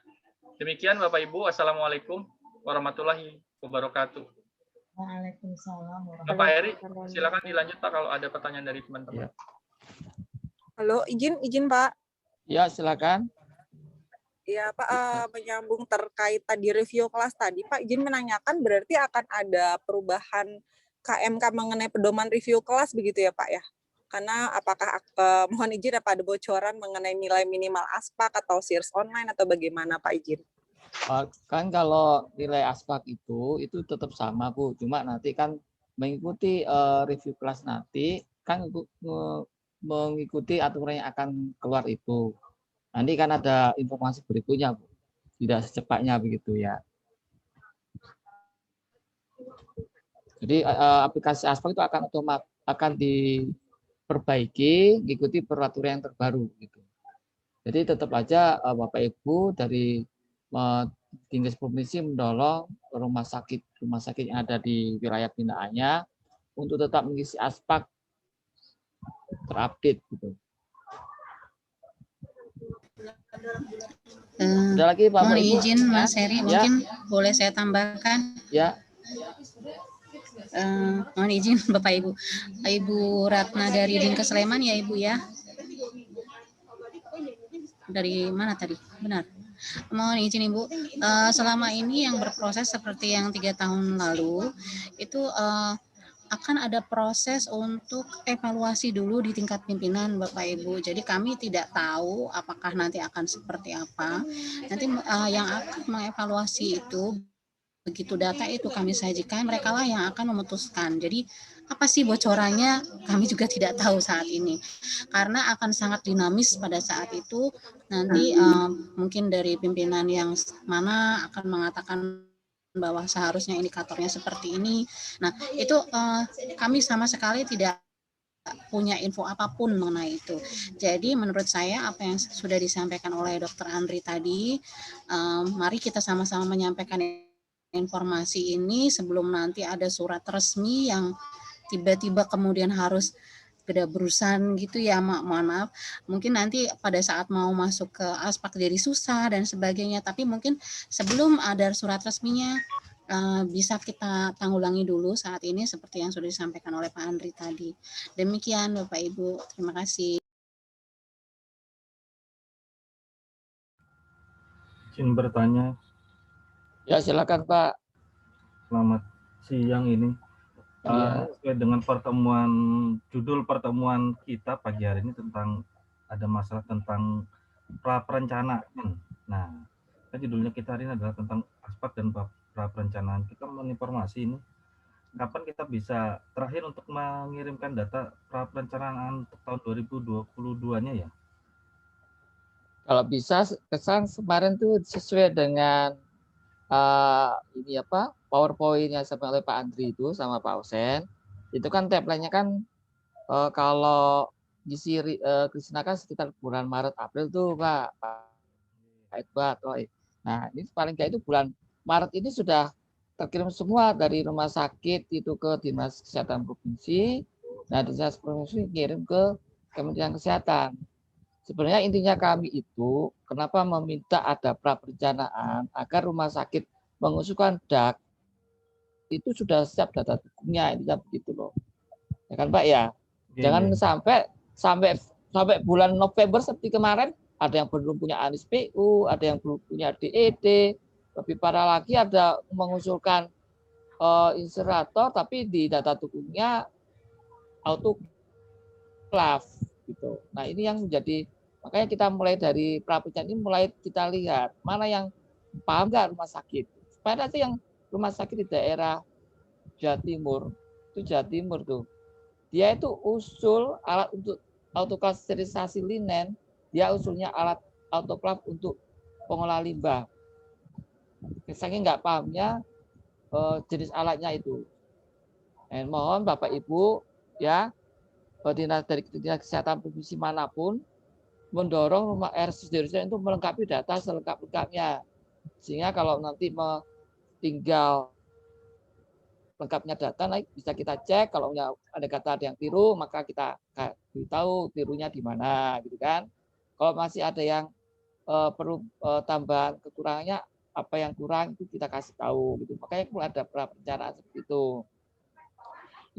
demikian Bapak Ibu. Assalamualaikum warahmatullahi wabarakatuh. Waalaikumsalam Bapak Heri, silakan dilanjut Pak kalau ada pertanyaan dari teman-teman. Halo, izin Pak. Ya, silakan. Ya Pak, menyambung terkait tadi review kelas tadi, Pak izin menanyakan berarti akan ada perubahan KMK mengenai pedoman review kelas begitu ya Pak ya? Karena apakah mohon izin apa ada bocoran mengenai nilai minimal aspak atau SIRS online atau bagaimana Pak izin? Kan kalau nilai aspak itu tetap sama Bu, cuma nanti kan mengikuti review kelas nanti kan mengikuti aturan yang akan keluar itu. Nanti kan ada informasi berikutnya Bu, tidak secepatnya begitu ya. Jadi aplikasi aspak itu akan diperbaiki, mengikuti peraturan yang terbaru gitu. Jadi tetap aja Bapak Ibu dari Dinkes Provinsi mendorong rumah sakit yang ada di wilayah binaannya untuk tetap mengisi aspak terupdate gitu. Ada lagi Bapak Mohon Ibu? izin Mas Heri, mungkin boleh saya tambahkan? Ya. Mohon izin Bapak Ibu. Ibu Ratna dari Dinkes Sleman ya Ibu ya? Dari mana tadi? Benar. Mohon izin Ibu, selama ini yang berproses seperti yang 3 tahun lalu, itu akan ada proses untuk evaluasi dulu di tingkat pimpinan Bapak Ibu. Jadi kami tidak tahu apakah nanti akan seperti apa. Nanti yang akan mengevaluasi itu, begitu data itu kami sajikan, mereka lah yang akan memutuskan. Jadi apa sih bocorannya kami juga tidak tahu saat ini. Karena akan sangat dinamis pada saat itu. Nanti mungkin dari pimpinan yang mana akan mengatakan bahwa seharusnya indikatornya seperti ini. Nah, itu kami sama sekali tidak punya info apapun mengenai itu. Jadi menurut saya apa yang sudah disampaikan oleh Dr. Andri tadi, mari kita sama-sama menyampaikan informasi ini sebelum nanti ada surat resmi yang tiba-tiba kemudian harus beda-berusan gitu ya, mohon maaf. Mungkin nanti pada saat mau masuk ke aspak jadi susah dan sebagainya, tapi mungkin sebelum ada surat resminya bisa kita tanggulangi dulu saat ini seperti yang sudah disampaikan oleh Pak Andri tadi. Demikian Bapak Ibu, terima kasih. Izin bertanya. Ya silakan Pak. Selamat siang ini. Sesuai dengan judul pertemuan kita pagi hari ini tentang ada masalah tentang pra perencanaan. Nah, kan judulnya kita hari ini adalah tentang aspak dan pra perencanaan. Kita mohon informasi ini, kapan kita bisa terakhir untuk mengirimkan data pra perencanaan untuk tahun 2022-nya ya? Kalau bisa, kesan kemarin tuh sesuai dengan ini apa PowerPoint yang disampaikan oleh Pak Andri itu sama Pak Osen, itu kan tagline-nya kan kalau ngisi Krisna kan sekitar bulan Maret April tuh Pak Edward. Nah ini paling nggak itu bulan Maret ini sudah terkirim semua dari rumah sakit itu ke Dinas Kesehatan Provinsi. Nah Dinas Provinsi kirim ke Kementerian Kesehatan. Sebenarnya intinya kami itu kenapa meminta ada pra perencanaan agar rumah sakit mengusulkan DAK itu sudah siap data dukungnya, intinya begitu loh. Ya kan Pak ya? Jangan sampai bulan November seperti kemarin ada yang belum punya ANISPU, ada yang belum punya DED, lebih parah lagi ada mengusulkan inserator tapi di data dukungnya autoclave gitu. Nah ini yang menjadi makanya kita mulai dari pra perencanaan ini mulai kita lihat mana yang paham nggak rumah sakit. Supaya nanti yang rumah sakit di daerah Jawa Timur tuh dia itu usul alat untuk autoclave sterilisasi linen, dia usulnya alat autoclave untuk pengolah limbah. Saking nggak pahamnya jenis alatnya itu. Dan mohon Bapak Ibu ya dari Dinas Kesehatan Provinsi manapun mendorong rumah RS itu melengkapi data selengkap-lengkapnya. Sehingga kalau nanti tinggal lengkapnya data bisa kita cek, kalau ada kata ada yang tiru maka kita tahu tirunya di mana gitu kan. Kalau masih ada yang perlu tambahan kekurangannya, apa yang kurang itu kita kasih tahu gitu. Makanya perlu ada perencanaan seperti itu.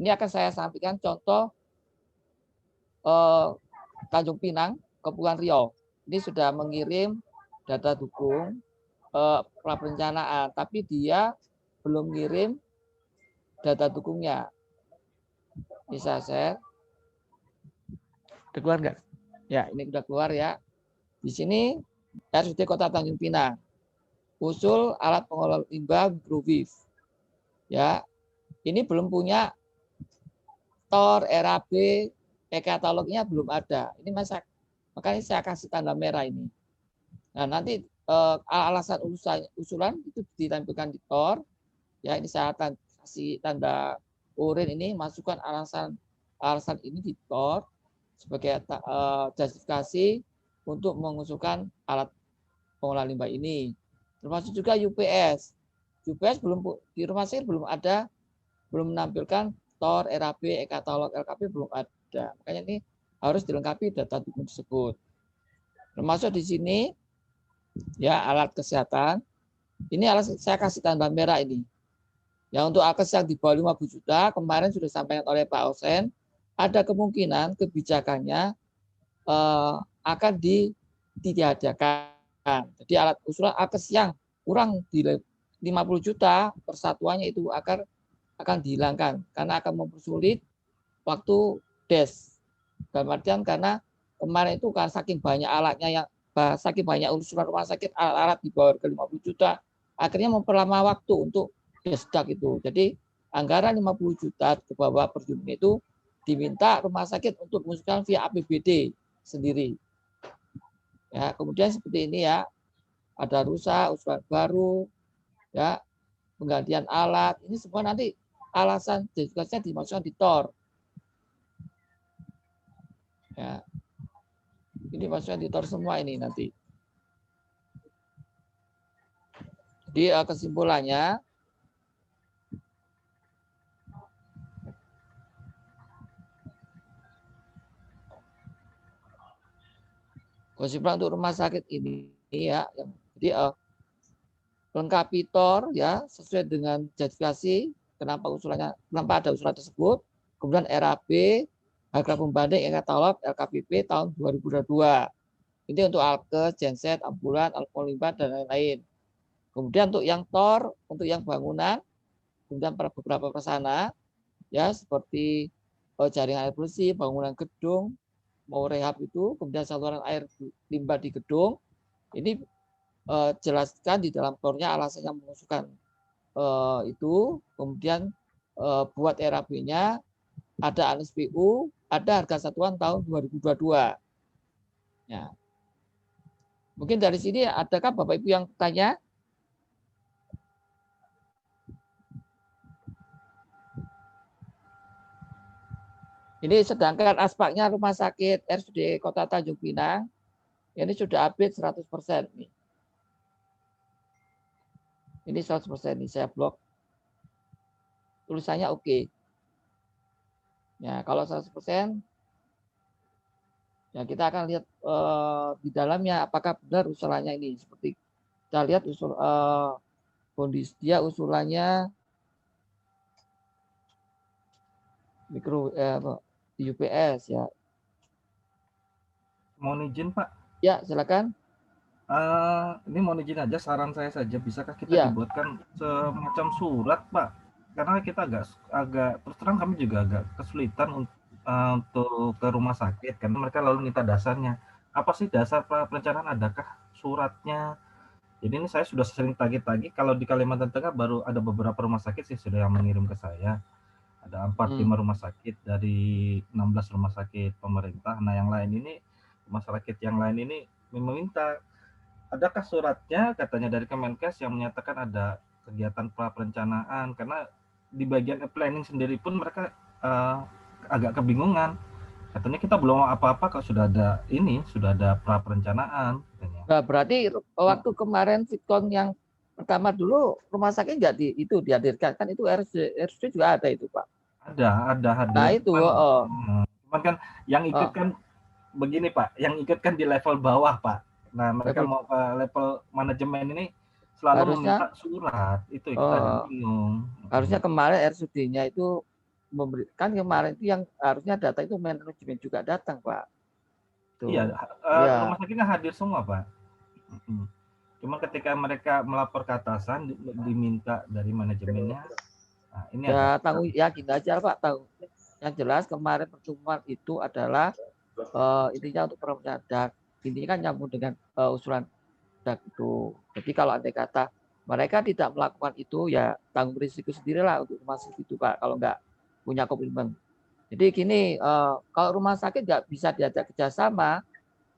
Ini akan saya sampaikan contoh Tanjung Pinang, Kepulauan Riau. Ini sudah mengirim data dukung perencanaan, tapi dia belum ngirim data dukungnya. Bisa share? Udah keluar nggak? Ya, ini udah keluar ya. Di sini RSUD Kota Tanjung Pinang. Usul alat pengelola limbah microwave. Ya, ini belum punya TOR, RAB, e-katalognya belum ada. Ini makanya saya kasih tanda merah ini. Nah, nanti alasan usulan itu ditampilkan di TOR. Ya, ini saya kasih tanda oranye ini, masukkan alasan ini di TOR sebagai justifikasi untuk mengusulkan alat pengelola limbah ini. Termasuk juga UPS. UPS belum di rumah sakit belum menampilkan TOR, RAB, e-katalog, LKP belum ada. Makanya ini harus dilengkapi data dukung tersebut. Termasuk di sini ya alat kesehatan. Ini alat saya kasih tanda merah ini. Ya, untuk alkes yang di bawah 50 juta kemarin sudah disampaikan oleh Pak Osen, ada kemungkinan kebijakannya akan ditiadakan. Jadi alat usulan alkes yang kurang di 50 juta persatuannya itu akan dihilangkan karena akan mempersulit waktu des. Dalam artian karena kemarin itu kan saking banyak alatnya saking banyak usulan rumah sakit alat-alat di bawah ke 50 juta akhirnya memperlama waktu untuk desdak itu. Jadi anggaran 50 juta ke bawah per unit itu diminta rumah sakit untuk mengusulkan via APBD sendiri. Ya, kemudian seperti ini ya, ada rusak, usulan baru, ya, penggantian alat, ini semua nanti alasan justifikasinya dimasukkan di TOR. Ya, ini masukkan di TOR semua ini nanti. Jadi kesimpulannya, kesimpulan untuk rumah sakit ini ya, jadi lengkapi TOR ya sesuai dengan justifikasi kenapa ada usulan tersebut. Kemudian RAB, harga pembanding, e-katalog, LKPP tahun 2022. Ini untuk alkes, genset, ambulan, alkohol limbah dan lain-lain. Kemudian untuk yang TOR, untuk yang bangunan, kemudian beberapa prasarana ya seperti jaringan air bersih, bangunan gedung, mau rehab itu, kemudian saluran air limbah di gedung, ini jelaskan di dalam TOR-nya alasannya mengusulkan itu, kemudian buat RAB-nya, ada ANSPU, ada harga satuan tahun 2022. Ya. Mungkin dari sini adakah Bapak Ibu yang tanya? Ini sedangkan aspaknya rumah sakit RSUD Kota Tanjung Pinang, ini sudah update 100% nih. Ini 100% nih, saya blok. Tulisannya oke. Ya, kalau 100%, ya kita akan lihat di dalamnya apakah benar usulannya ini. Seperti kita lihat kondisi dia usulannya mikro di UPS ya. Mohon izin Pak. Ya, silakan. Ini mohon izin aja, saran saya saja, bisakah kita dibuatkan semacam surat Pak? Karena kita agak terus terang kami juga agak kesulitan untuk ke rumah sakit karena mereka lalu minta dasarnya. Apa sih dasar perencanaan? Adakah suratnya? Jadi ini saya sudah sering tagih-tagih. Kalau di Kalimantan Tengah baru ada beberapa rumah sakit sih sudah yang mengirim ke saya. Ada 45 rumah sakit dari 16 rumah sakit pemerintah. Nah yang lain ini, rumah sakit yang lain ini meminta, adakah suratnya katanya dari Kemenkes yang menyatakan ada kegiatan perencanaan, karena di bagian planning sendiri pun mereka agak kebingungan. Katanya kita belum apa-apa kalau sudah ada pra-perencanaan. Nah, berarti waktu kemarin Victon yang pertama dulu rumah sakit nggak dihadirkan kan, itu RSUD juga ada itu Pak. Ada. Nah itu. Cuman kan yang ikut kan begini Pak, yang ikut kan di level bawah Pak. Nah, mereka Level- mau ke level manajemen ini selalu Harusnya- meminta surat. Itu kita bingung. Harusnya kemarin RSUD-nya itu kan kemarin itu yang harusnya data itu manajemen juga datang, Pak. Tuh. Iya, Iya. rumah sakitnya hadir semua, Pak. Cuma ketika mereka melapor ke atasan diminta dari manajemennya. Nah, ini Ya agak tanggung ya gini aja Pak, tahu. Yang jelas kemarin pertemuan itu adalah intinya untuk perempuan dak. Intinya kan nyambung dengan usulan dak itu. Jadi kalau andai kata mereka tidak melakukan itu, ya tanggung risiko sendirilah untuk rumah sakit itu Pak, kalau nggak punya komitmen. Jadi gini, kalau rumah sakit nggak bisa diajak kerjasama,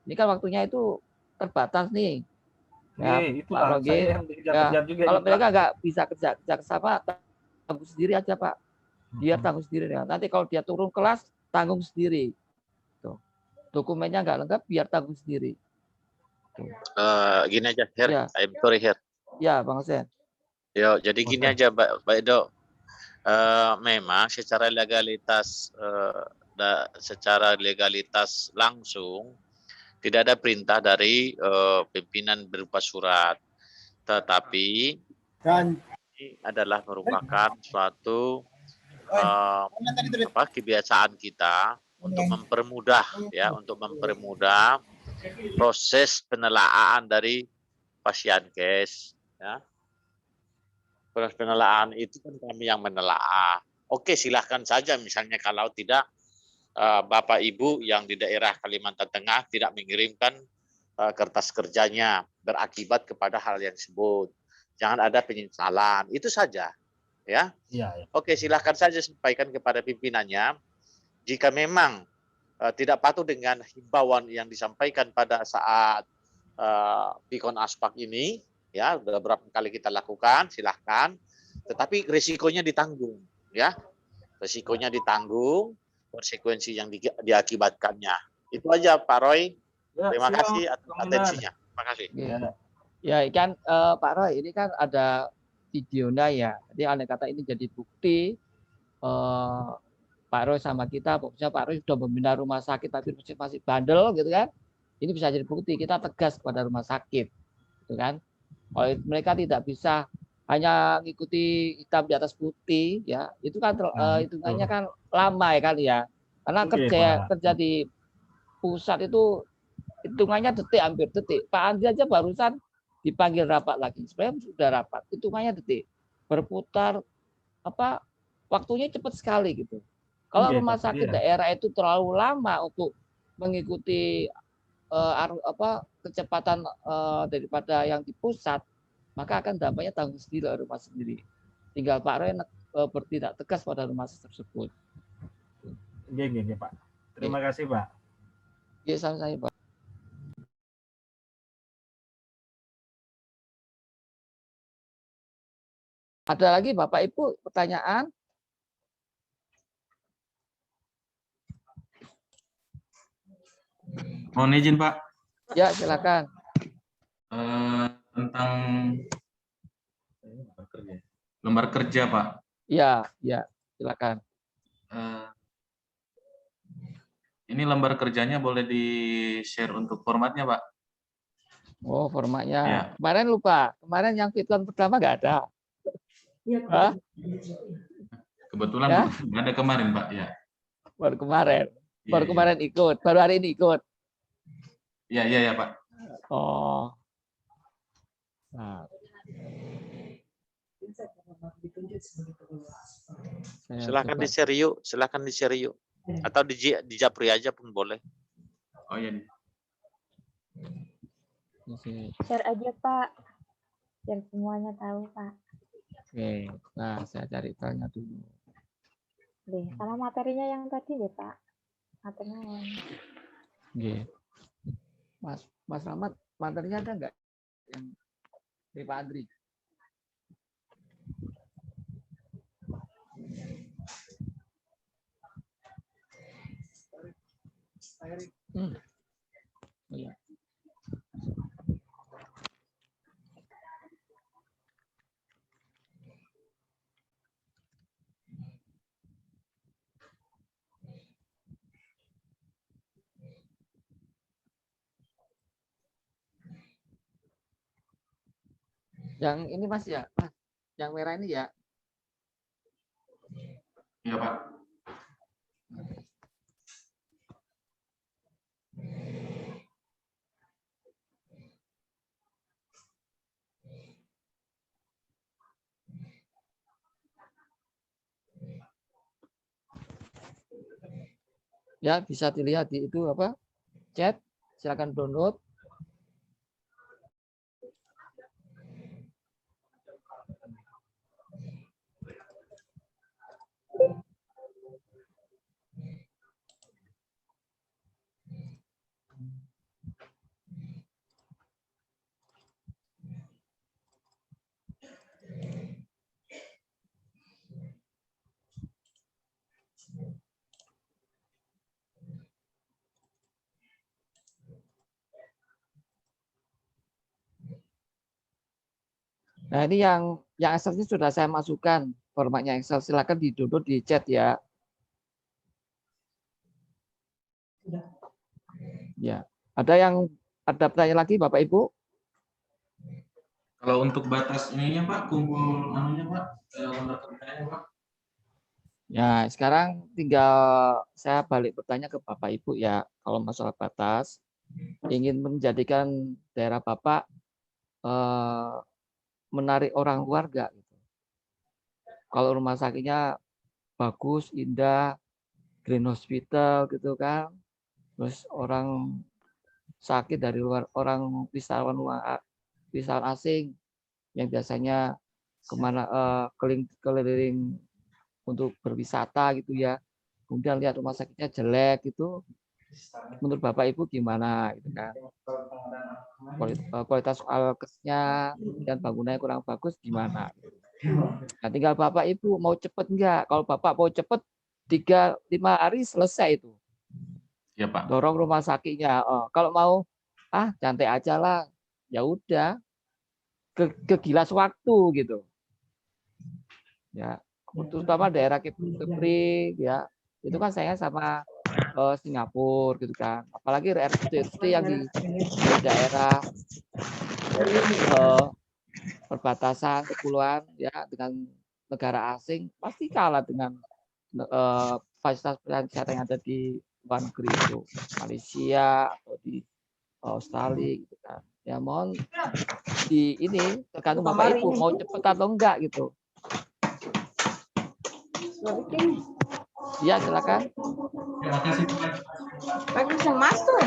ini kan waktunya itu terbatas nih. Ya, Pak itulah Rogi, saya yang dikejar-kejar juga kalau ini, mereka Pak. nggak bisa kerja sama, tanggung sendiri aja Pak. Biar tanggung sendiri. Ya. Nanti kalau dia turun kelas, tanggung sendiri. Tuh. Dokumennya nggak lengkap, biar tanggung sendiri. Gini aja, Her. Ya. I'm sorry, Her. Ya, Bang Sen. Yo, jadi gini aja, Pak Edo. Memang secara legalitas langsung tidak ada perintah dari pimpinan berupa surat, tetapi ini adalah merupakan suatu kebiasaan kita untuk mempermudah proses penelaahan dari pasien case, ya. Proses penelaahan itu kan kami yang menelaah. Oke, silahkan saja misalnya kalau tidak Bapak Ibu yang di daerah Kalimantan Tengah tidak mengirimkan kertas kerjanya berakibat kepada hal yang disebut. Jangan ada penyesalan. Itu saja. Ya. Iya. Oke, silahkan saja sampaikan kepada pimpinannya. Jika memang tidak patuh dengan himbauan yang disampaikan pada saat Pikon Aspak ini, ya, sudah beberapa kali kita lakukan, silahkan. Tetapi risikonya ditanggung, ya. Risikonya ditanggung, konsekuensi yang diakibatkannya. Itu aja Pak Roy. Terima kasih atas atensinya. Terima kasih. Ya, kan Pak Roy, ini kan ada videonya ya. Jadi andai kata ini jadi bukti Pak Roy sama kita, pokoknya Pak Roy sudah membina rumah sakit tapi masih bandel gitu kan. Ini bisa jadi bukti, kita tegas kepada rumah sakit. Gitu kan. Kalau mereka tidak bisa hanya mengikuti hitam di atas putih, ya itu kan hitungannya kan lama ya kan ya. Karena kerja di pusat itu hitungannya detik, hampir detik. Pak Andri aja barusan dipanggil rapat lagi, sebenarnya sudah rapat, hitungannya detik, berputar waktunya cepat sekali gitu. Kalau rumah sakit daerah itu terlalu lama untuk mengikuti kecepatan daripada yang di pusat, maka akan dampaknya tanggung sendiri oleh rumah sendiri. Tinggal Pak Roy bertindak tegas pada rumah tersebut. Iya, Pak. Terima kasih, Pak. Iya, sama-sama, Pak. Ada lagi Bapak Ibu pertanyaan? Mohon izin, Pak. Ya, silakan. Tentang lembar kerja, Pak. Ya, silakan. Ini lembar kerjanya boleh di-share untuk formatnya, Pak? Oh, formatnya. Ya. Kemarin lupa. Kemarin yang Fitcon pertama nggak ada. Hah? Kebetulan Ya? nggak ada kemarin, Pak. Ya. Baru kemarin. Iya, Baru iya. kemarin ikut. Baru hari ini ikut. Iya, Pak. Oh. Nah. Silakan di-share yuk, silakan di-share yuk. Atau di Japri aja pun boleh. Oh iya. Share aja Pak, biar semuanya tahu Pak. Oke, nah saya cari tanya dulu. Deh, sama materinya yang tadi deh Pak. Materinya yang... Oke. Mas Rahmat, materinya ada nggak yang dari Pak Andri? Oh, iya. Yang ini Mas ya, Mas. Yang merah ini ya. Iya Pak. Ya, bisa dilihat di itu apa? Chat, silakan download. Nah, ini yang Excel-nya sudah saya masukkan. Formatnya Excel, silakan di-download di chat ya. Ya. Ada pertanyaan lagi Bapak Ibu? Kalau untuk batas ininya Pak, kumpul anunya Pak, lembar kerjanya Pak. Ya, sekarang tinggal saya balik bertanya ke Bapak Ibu ya. Kalau masalah batas, ingin menjadikan daerah Bapak menarik orang luar nggak? Gitu. Kalau rumah sakitnya bagus, indah, green hospital gitu kan, terus orang sakit dari luar, orang wisatawan asing yang biasanya kemana keliling untuk berwisata gitu ya, kemudian lihat rumah sakitnya jelek gitu, menurut Bapak Ibu gimana gitu kan? Kualitas alkesnya dan bangunannya kurang bagus gimana? Nah, tinggal Bapak Ibu mau cepet enggak? Kalau Bapak mau cepet 3-5 hari selesai itu. Ya Pak. Dorong rumah sakitnya. Kalau mau santai aja lah. Ya udah. Kegilas waktu gitu. Ya, terutama daerah Kepri ya. Itu kan saya sama Singapura gitu kan. Apalagi RT yang di daerah perbatasan kepulauan ya dengan negara asing pasti kalah dengan fasilitas pelayanan yang ada di luar negeri itu Malaysia atau di Australia gitu kan. Ya mohon di ini tergantung Bapak Ibu mau cepet atau enggak gitu. Ya silakan. Terima kasih Pak. Bagus yang masuk.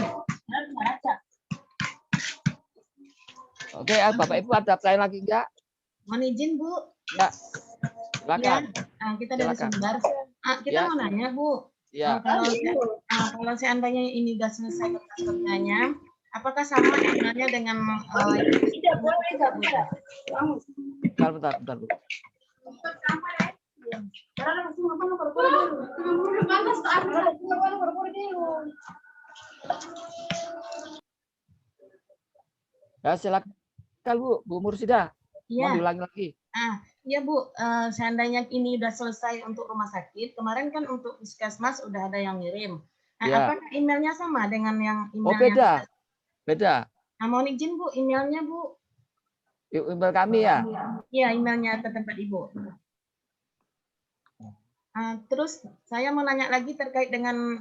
Oke, Bapak Ibu ada pertanyaan lagi enggak? Mohon izin Bu. Ya. Silakan. Ya, kita dari Sumbar. Kita mau nanya Bu. Ya. Kalau seandainya ini sudah selesai kerjanya, apakah sama emailnya dengan Bentar Bu. Ya silakan Bu Mursidah. Iya. Mau diulangi lagi. Iya Bu, seandainya ini udah selesai untuk rumah sakit, kemarin kan untuk puskesmas udah ada yang ngirim. Nah, Ya. apakah emailnya sama dengan yang email? Oh beda. Beda. Nah, mohon izin Bu, emailnya Bu. Email kami ya. Iya, emailnya ke tempat Ibu. Terus saya mau nanya lagi terkait dengan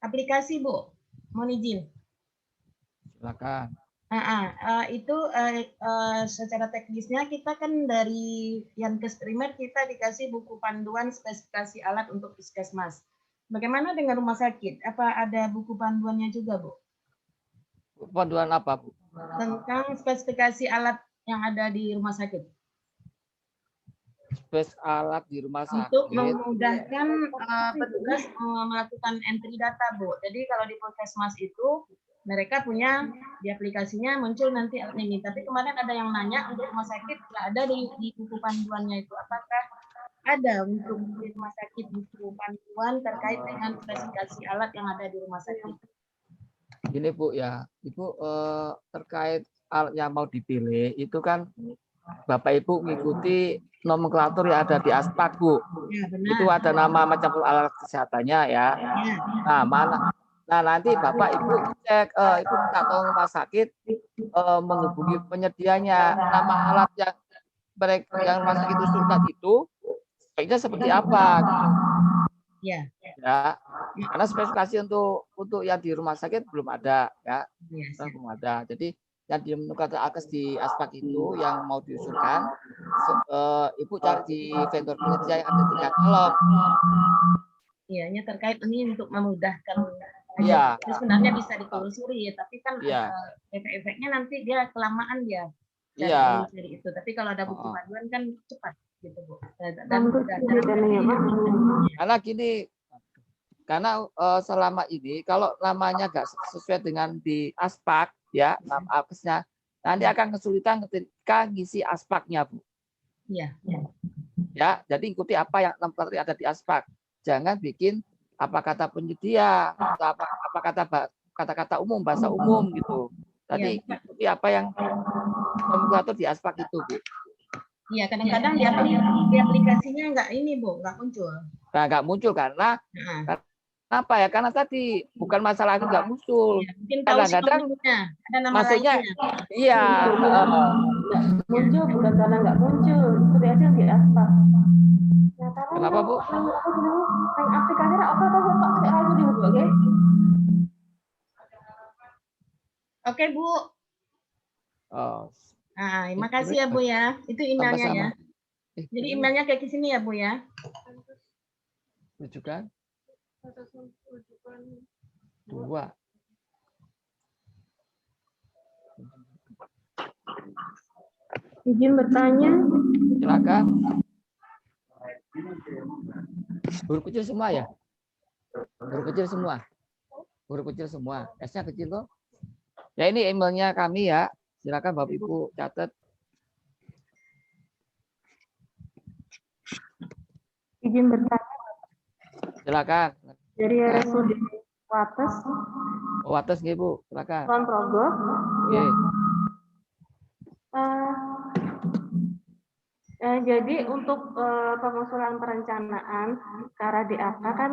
aplikasi Bu. Mohon izin. Silakan. Itu secara teknisnya kita kan dari Yankes Primer kita dikasih buku panduan spesifikasi alat untuk puskesmas. Bagaimana dengan rumah sakit? Apa ada buku panduannya juga Bu? Panduan apa Bu? Tentang spesifikasi alat yang ada di rumah sakit. Alat di rumah sakit. Untuk memudahkan petugas melakukan entry data Bu. Jadi kalau di puskesmas itu mereka punya di aplikasinya muncul nanti alat ini. Tapi kemarin ada yang nanya untuk rumah sakit nggak ada di buku panduannya itu. Apakah ada untuk di rumah sakit buku panduan terkait dengan spesifikasi alat yang ada di rumah sakit? Gini Bu ya, Ibu terkait alat yang mau dipilih itu kan Bapak Ibu mengikuti nomenklatur yang ada di Aspak Bu. Ya, benar. Itu ada nama macam alat kesehatannya ya. Nah, mana? Nah nanti Bapak Ibu cek, Ibu minta tolong rumah sakit menghubungi penyedianya, nama alat yang mereka yang rumah sakit usulkan itu baiknya seperti apa gitu. Iya. Ya, karena spesifikasi untuk yang di rumah sakit belum ada ya, belum ada. Jadi yang ditemukan alkes di aspek itu yang mau diusulkan, ibu cari di vendor penyedia yang ada di katalog. Iya, ini terkait ini untuk memudahkan. Iya. Itu sebenarnya bisa ditelusuri ya, tapi kan Iya. efek-efeknya nanti dia kelamaan dia. Iya. Dari itu. Tapi kalau ada buku panduan kan cepat gitu, Bu. Karena gini, karena selama ini kalau namanya nggak sesuai dengan di aspak ya, nama alkesnya, nanti akan kesulitan ketika ngisi aspaknya, Bu. Iya. Ya, jadi ikuti apa yang ada di aspak. Jangan bikin apa kata penyedia atau apa kata-kata umum, bahasa umum gitu. Tadi ikuti apa yang nomenklatur di aspak itu, Bu. Iya, kadang-kadang di aplikasinya nggak ini, Bu, nggak muncul. Nah, nggak muncul karena apa ya? Karena tadi bukan masalah itu nggak muncul. Kadang-kadang ada nama maksudnya lainnya. iya. Muncul bukan karena nggak muncul, itu biasanya di aspak. Kenapa, Bu? Aplikasi apa tahu Pak langsung dibuat, oke? Oke, Bu. Oh. Nah, makasih ya, Bu ya. Itu emailnya ya. Jadi emailnya kayak di sini ya, Bu ya. Rujukan 2. Izin bertanya. Silakan. Huruf kecil semua ya? Huruf kecil semua. Huruf kecil semua. S-nya kecil kok. Ya ini emailnya kami ya. Silakan Bapak Ibu catat. Izin bertanya. Silakan. Dari RSUD Wates. Wates nggih, Bu. Silakan. Kulon Progo. Oke. Jadi untuk pengusulan perencanaan ke arah DAK kan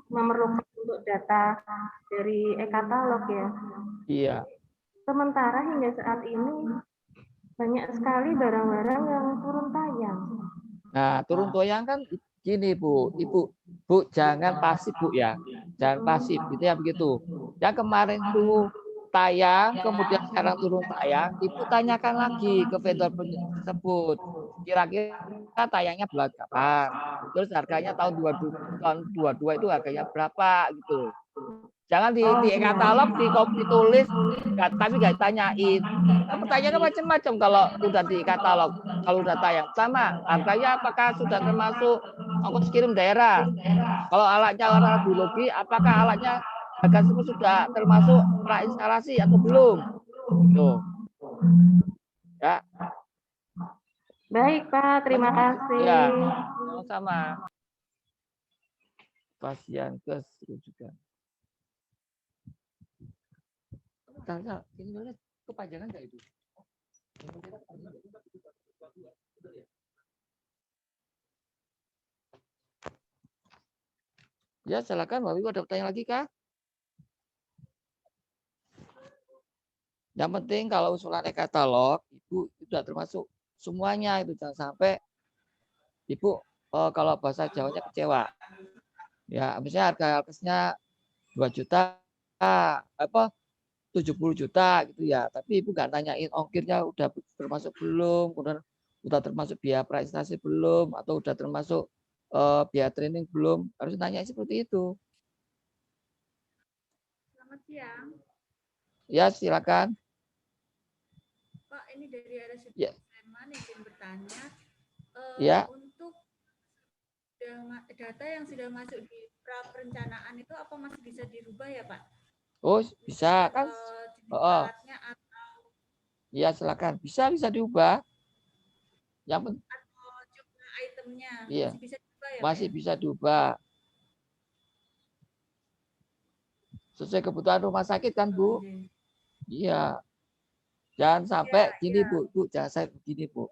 memerlukan untuk data dari e-katalog ya. Iya. Sementara hingga saat ini banyak sekali barang-barang yang turun tayang. Nah, turun tayang kan gini, Bu. Bu, jangan pasif, Bu ya. Jangan pasif, gitu ya begitu. Yang kemarin tuh tayang, kemudian sekarang turun tayang, Ibu tanyakan lagi ke vendor tersebut. Kira-kira tayangnya bulan kapan? Terus harganya tahun 22 itu harganya berapa gitu. Jangan di e-katalog ditulis, tapi nggak ditanyain. Pertanyaannya macam-macam kalau udah di e-katalog. Kalau udah tayang, sama harganya apakah sudah termasuk ongkos kirim daerah? Kalau alatnya alat biologi, apakah alatnya harga tersebut sudah termasuk prainstalasi atau belum? Tuh. Ya. Baik, Pak. Terima kasih. Ya, sama. Pasien ke rujukan. Tanya, ini boleh kepanjangan nggak itu? Ya, silakan. Bapak Ibu ada pertanyaan lagi kah? Yang penting kalau usulan e-katalog, Ibu sudah termasuk semuanya itu. Jangan sampai Ibu kalau bahasa Jawanya kecewa. Ya, misalnya harga alkesnya 2 juta, 70 juta gitu ya. Tapi Ibu nggak nanyain ongkirnya udah termasuk belum, kemudian udah termasuk biaya prestasi belum, atau udah termasuk biaya training belum. Harus nanya seperti itu. Selamat siang. Ya, silakan. Pak, ini dari RSUD Ya. Sleman izin bertanya. Ya. Untuk data yang sudah masuk di pra perencanaan itu apa masih bisa dirubah ya, Pak? Oh, bisa kan? Alatnya atau Ya, silakan. Bisa diubah. Yang penting atau jumlah itemnya iya. masih bisa dirubah ya? Masih bisa diubah. Sesuai kebutuhan rumah sakit kan, Bu? Iya. Jangan sampai gini, Bu. Jangan sampai begini, Bu.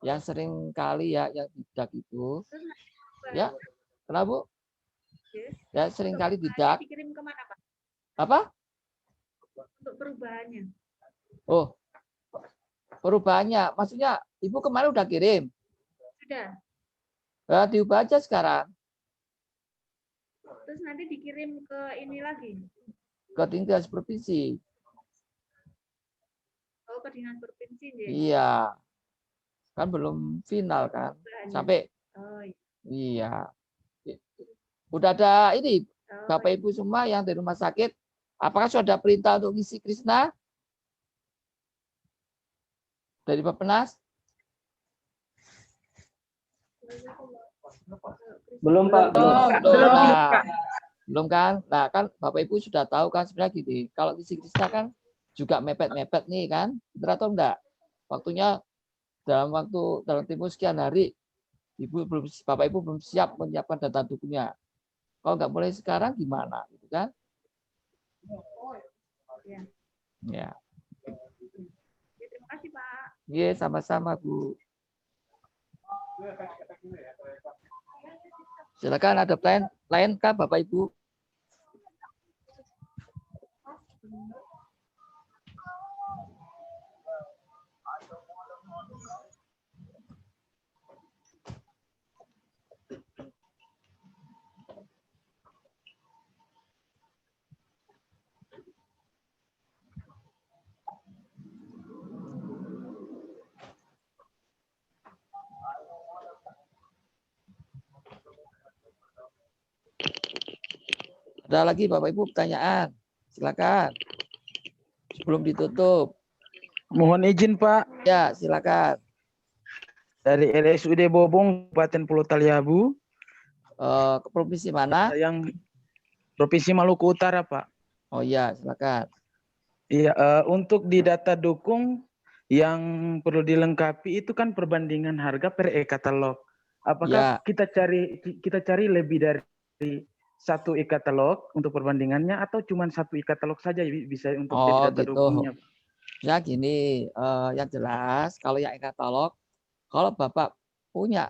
Yang sering kali ya yang tidak itu. Ya, kenapa, Bu? Ya, sering kali tidak. Dikirim kemana, Pak? Apa? Untuk perubahannya. Oh, Perubahannya, maksudnya Ibu kemarin udah kirim. Sudah. Nah, diubah aja sekarang Terus nanti dikirim ke ini lagi. ke dinas provinsi. Oh, ke dinas provinsi deh. Iya. Kan belum final kan. Sampai Oh, iya. Udah ada ini Bapak Ibu semua yang dari rumah sakit. Apakah sudah ada perintah untuk ngisi Krisna? Dari Bappenas? Belum Pak, Belum. Nah, belum kan? Nah, kan Bapak Ibu sudah tahu kan sebenarnya gini. Kalau ngisi Krisna kan juga mepet-mepet nih kan. Benar atau enggak? Waktunya dalam tempo sekian hari Bapak Ibu belum siap menyiapkan data dukungnya. Kalau nggak boleh sekarang gimana, gitu kan? Ya. terima kasih Pak. Iya, sama-sama Bu. Silakan ada lain kah Bapak Ibu? Ada lagi Bapak Ibu pertanyaan? Silakan. Sebelum ditutup. Mohon izin Pak. Ya, silakan. Dari RSUD Bobong, Kabupaten Pulau Taliabu. Ke provinsi mana? Yang Provinsi Maluku Utara, Pak. Oh iya, silakan. Iya, untuk di data dukung yang perlu dilengkapi itu kan perbandingan harga per e-katalog. Apakah kita cari lebih dari satu e-katalog untuk perbandingannya atau cuma satu e-katalog saja bisa untuk jadi data dukungnya? Ya gini, yang jelas kalau yang e-katalog, kalau Bapak punya,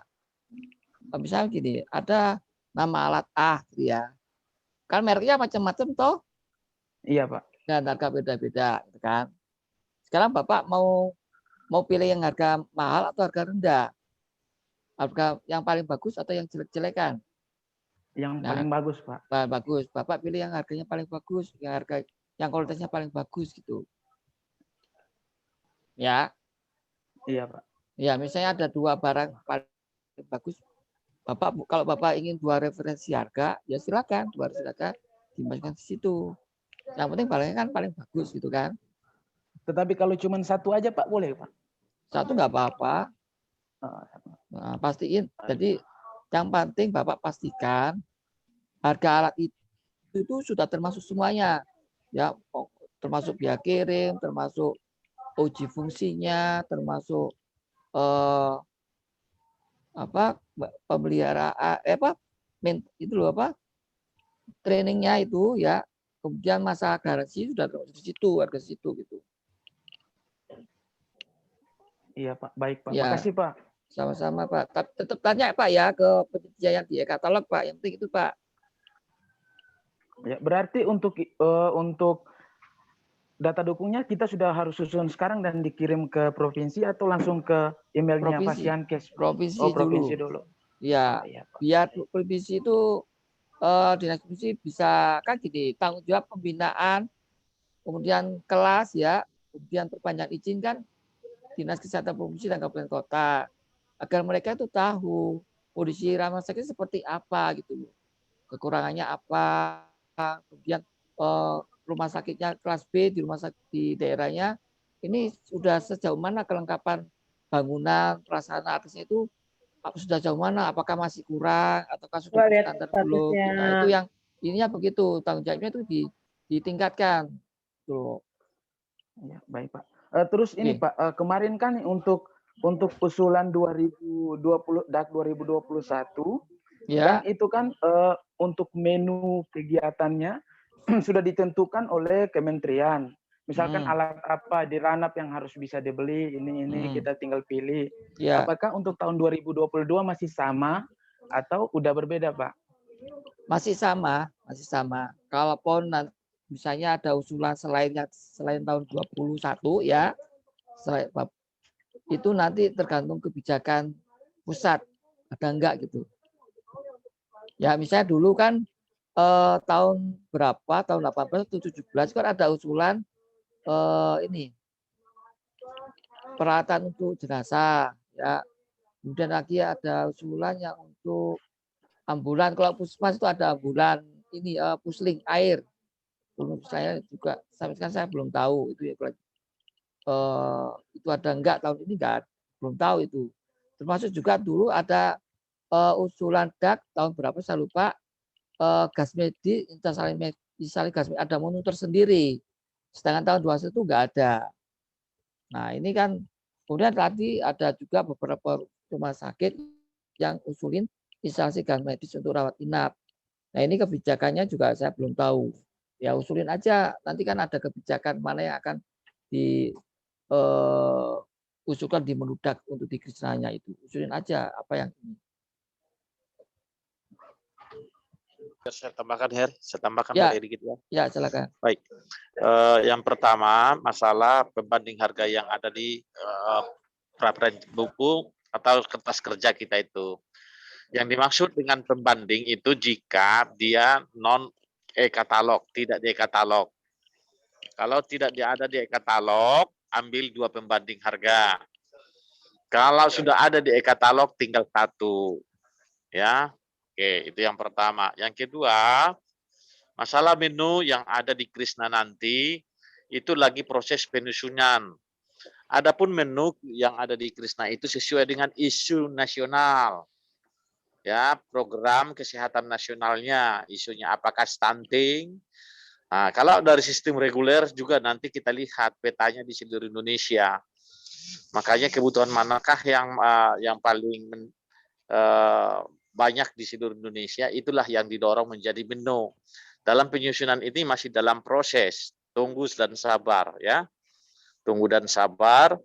misalnya gini, ada nama alat A, gitu ya. Kan mereknya macam-macam toh? Iya Pak. Dan harga beda-beda, gitu kan. Sekarang Bapak mau pilih yang harga mahal atau harga rendah? Harga yang paling bagus atau yang jelek-jelekan? Yang paling bagus, Pak. Bagus. Bapak pilih yang harganya paling bagus, yang kualitasnya paling bagus gitu. Ya. Iya, Pak. Ya, misalnya ada dua barang paling bagus. Kalau Bapak ingin dua referensi harga, ya silakan dua referensi harga dimasukkan di situ. Yang penting barangnya kan paling bagus gitu kan. Tetapi kalau cuma satu aja Pak boleh, Pak? Satu nggak apa-apa. Nah, pastiin. Jadi yang penting Bapak pastikan harga alat itu sudah termasuk semuanya. Ya, termasuk biaya kirim, termasuk uji fungsinya, termasuk pemeliharaan itu loh trainingnya itu ya, kemudian masa garansi sudah termasuk di situ, harga situ gitu. Iya Pak, baik Pak. Ya, makasih Pak. Sama-sama Pak. Tetap tanya Pak ya ke penyedia yang di e-katalog Pak, yang penting itu Pak. Ya, berarti untuk data dukungnya kita sudah harus susun sekarang dan dikirim ke provinsi atau langsung ke emailnya Fasiankes? Provinsi dulu. Ya, biar provinsi itu dinas provinsi bisa kan gini, tanggung jawab pembinaan, kemudian kelas ya, kemudian perpanjangan izin kan dinas kesehatan provinsi dan kabupaten kota, agar mereka itu tahu kondisi rumah sakit seperti apa gitu, kekurangannya apa, kemudian rumah sakitnya kelas B di rumah sakit di daerahnya ini sudah sejauh mana kelengkapan bangunan, prasarana atasnya itu sudah jauh mana, apakah masih kurang ataukah sudah standar belum. Nah, itu yang ininya begitu, tanggung jawabnya itu ditingkatkan. Tuh. Ya, baik Pak. Terus ini Pak, kemarin kan untuk usulan 2021 ya. kan itu kan untuk menu kegiatannya sudah ditentukan oleh kementerian. Misalkan alat apa di ranap yang harus bisa dibeli, ini kita tinggal pilih. Ya. Apakah untuk tahun 2022 masih sama atau udah berbeda, Pak? Masih sama. Kalaupun misalnya ada usulan selain tahun 21 ya, itu nanti tergantung kebijakan pusat, ada enggak gitu. Ya misalnya dulu kan tahun berapa, tahun 18 atau 17 kan ada usulan ini peralatan untuk jenazah, ya. Kemudian lagi ada usulan yang untuk ambulan. Kalau puskesmas itu ada ambulan ini pusling air. Belum saya juga sampai sekarang saya belum tahu itu ya. Itu ada enggak tahun ini enggak, belum tahu itu. Termasuk juga dulu ada usulan DAK tahun berapa saya lupa, gas medis, instalasi gas medis, ada monitor sendiri. Sedangkan tahun 21 itu enggak ada. Nah ini kan kemudian tadi ada juga beberapa rumah sakit yang usulin instalasi gas medis untuk rawat inap. Nah ini kebijakannya juga saya belum tahu. Ya usulin aja, nanti kan ada kebijakan mana yang akan usulkan di Menudak untuk di Krisnanya itu. Usulin aja apa yang ini. Saya tambahkan, Her. Saya tambahkan Ya, dikit ya. Ya, silakan. Baik. Yang pertama, masalah pembanding harga yang ada di buku atau kertas kerja kita itu. Yang dimaksud dengan pembanding itu jika dia non e-katalog, tidak di e-katalog. Kalau tidak ada di e-katalog, ambil 2 pembanding harga. Kalau sudah ada di e-katalog, tinggal 1. Ya, oke, itu yang pertama. Yang kedua, masalah menu yang ada di Krisna nanti, itu lagi proses penyusunan. Adapun menu yang ada di Krisna itu sesuai dengan isu nasional. Ya, program kesehatan nasionalnya, isunya apakah stunting. Nah, kalau dari sistem reguler juga nanti kita lihat petanya di seluruh Indonesia. Makanya kebutuhan manakah yang paling banyak di seluruh Indonesia, itulah yang didorong menjadi menu. Dalam penyusunan ini masih dalam proses, tunggu dan sabar ya. Tunggu dan sabar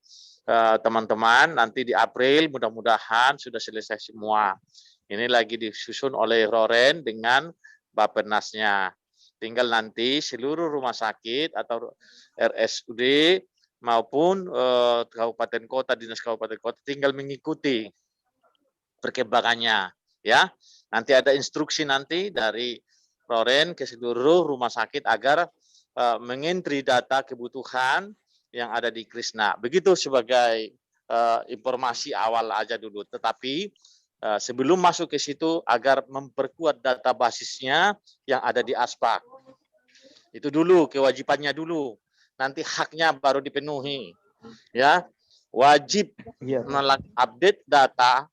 teman-teman, nanti di April mudah-mudahan sudah selesai semua. Ini lagi disusun oleh Roren dengan Bappenasnya. Tinggal nanti seluruh rumah sakit atau RSUD maupun kabupaten kota, dinas kabupaten kota tinggal mengikuti perkembangannya ya. Nanti ada instruksi nanti dari Roren ke seluruh rumah sakit agar mengentri data kebutuhan yang ada di Krisna. Begitu sebagai informasi awal aja dulu. Tetapi sebelum masuk ke situ agar memperkuat data basisnya yang ada di Aspak. Itu dulu kewajibannya dulu. Nanti haknya baru dipenuhi. Ya, wajib update data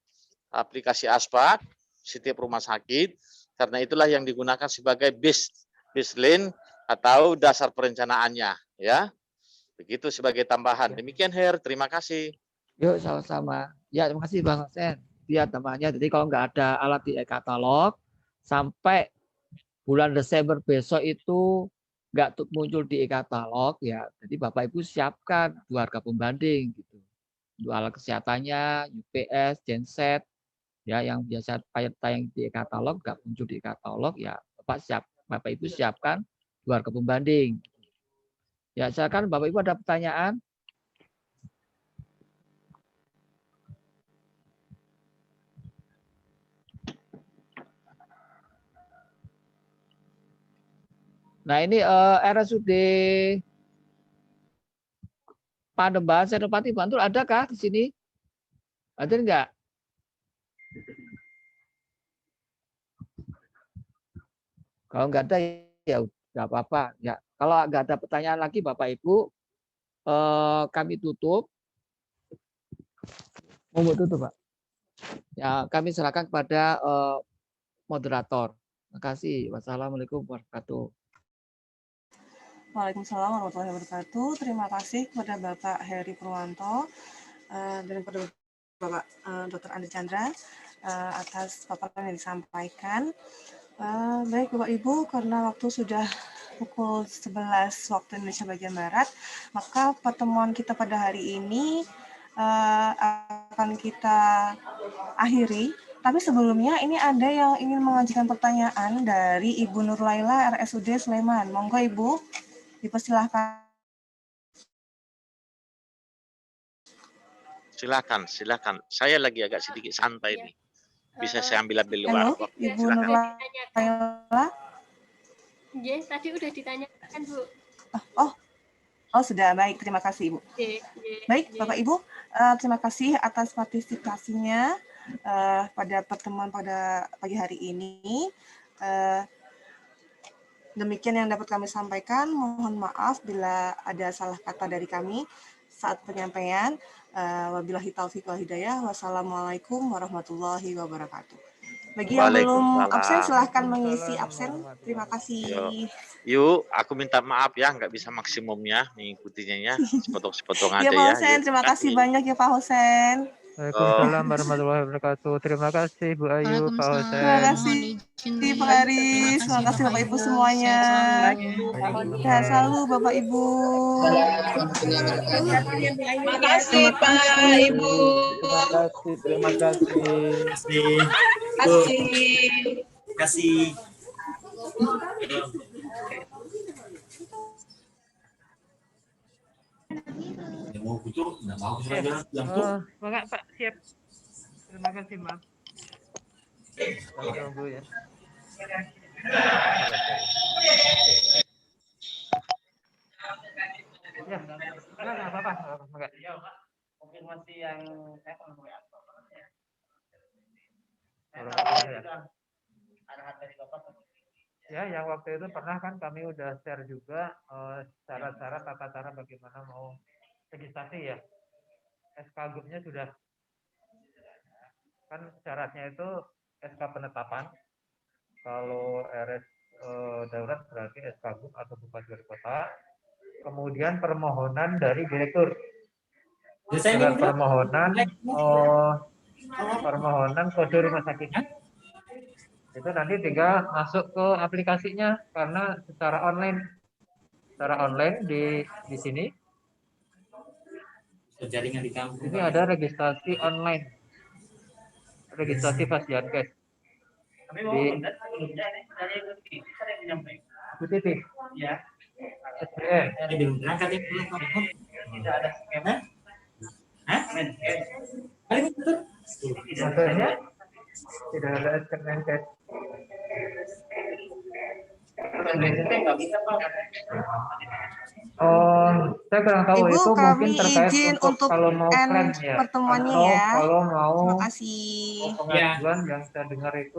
aplikasi Aspak setiap rumah sakit karena itulah yang digunakan sebagai baseline atau dasar perencanaannya, ya. Begitu sebagai tambahan. Demikian Her, terima kasih. Yuk sama-sama. Ya, terima kasih Bang Sen. Dia tambahnya, jadi kalau nggak ada alat di e-katalog sampai bulan Desember besok itu nggak muncul di e-katalog ya, jadi Bapak Ibu siapkan 2 harga pembanding gitu. Untuk alat kesehatannya, UPS, genset, ya yang biasa tayang di e-katalog nggak muncul di e-katalog ya, Bapak Ibu siapkan 2 harga pembanding. Ya, silakan Bapak Ibu ada pertanyaan? Nah ini RSUD Panembahan Senopati Bantul adakah di sini? Ada enggak? Kalau enggak ada ya enggak apa-apa. Ya, kalau enggak ada pertanyaan lagi Bapak Ibu, kami tutup. Mau tutup, Pak? Ya, kami serahkan kepada moderator. Terima kasih. Wassalamualaikum warahmatullahi wabarakatuh. Waalaikumsalam warahmatullahi wabarakatuh. Terima kasih kepada Bapak Heri Purwanto dan kepada Bapak Dr. Andi Chandra atas paparan yang disampaikan. Baik Bapak Ibu, karena waktu sudah pukul 11 waktu Indonesia bagian Barat, maka pertemuan kita pada hari ini akan kita akhiri. Tapi sebelumnya ini ada yang ingin mengajukan pertanyaan dari Ibu Nur Laila RSUD Sleman. Monggo Ibu, dipersilahkan. Silakan. Saya lagi agak sedikit santai nih. Bisa saya ambil Halo, waktu. Ibu Silakan. Nurlaila. Iya, tadi udah ditanyakan, Bu. Oh, sudah. Baik, terima kasih, Ibu. Baik, Bapak Ibu, terima kasih atas partisipasinya pada pertemuan pada pagi hari ini. Demikian yang dapat kami sampaikan. Mohon maaf bila ada salah kata dari kami saat penyampaian. Wabillahi taufiq wal hidayah. Wassalamualaikum warahmatullahi wabarakatuh. Bagi yang belum absen, silahkan mengisi absen. Terima kasih. Yuk, aku minta maaf ya, nggak bisa maksimumnya mengikutinya ya. Sepotong-sepotong aja Ya, Pak ya. Husen, terima kasih banyak ya, Pak Husen. Waalaikumsalam warahmatullahi wabarakatuh. Terima kasih Bu Ayu, Pak Husen. Terima kasih Pak Haris. Terima kasih Bapak Ibu semuanya. Sehat selalu Bapak Ibu. Terima kasih Pak Ibu. Terima kasih. Kasih. Mau butuh, nggak mau saya jam Enggak, Pak, siap. Terima kasih, Maaf. Tunggu ya. Ya, enggak apa-apa. Enggak. Konfirmasi yang ya, yang waktu itu pernah kan kami udah share juga cara-cara, tata cara bagaimana mau registrasi ya. SK grupnya sudah, kan syaratnya itu SK penetapan. Kalau RS darurat berarti SK grup atau bupati wali kota. Kemudian permohonan dari direktur. Surat permohonan kode rumah sakitnya. Itu nanti tinggal masuk ke aplikasinya karena secara online di sini. jaringan di kampung. Ini ada registrasi online, registrasi Fasiankes di QTP, ya. SPM. Tidak ada skema. Maksudnya tidak ada SPM. Saya kurang tahu. Ibu, itu kami mungkin terkait izin untuk kalau mau end plan ya, pertemuannya atau ya. kalau mau Terima kasih. pengajuan yang saya dengar itu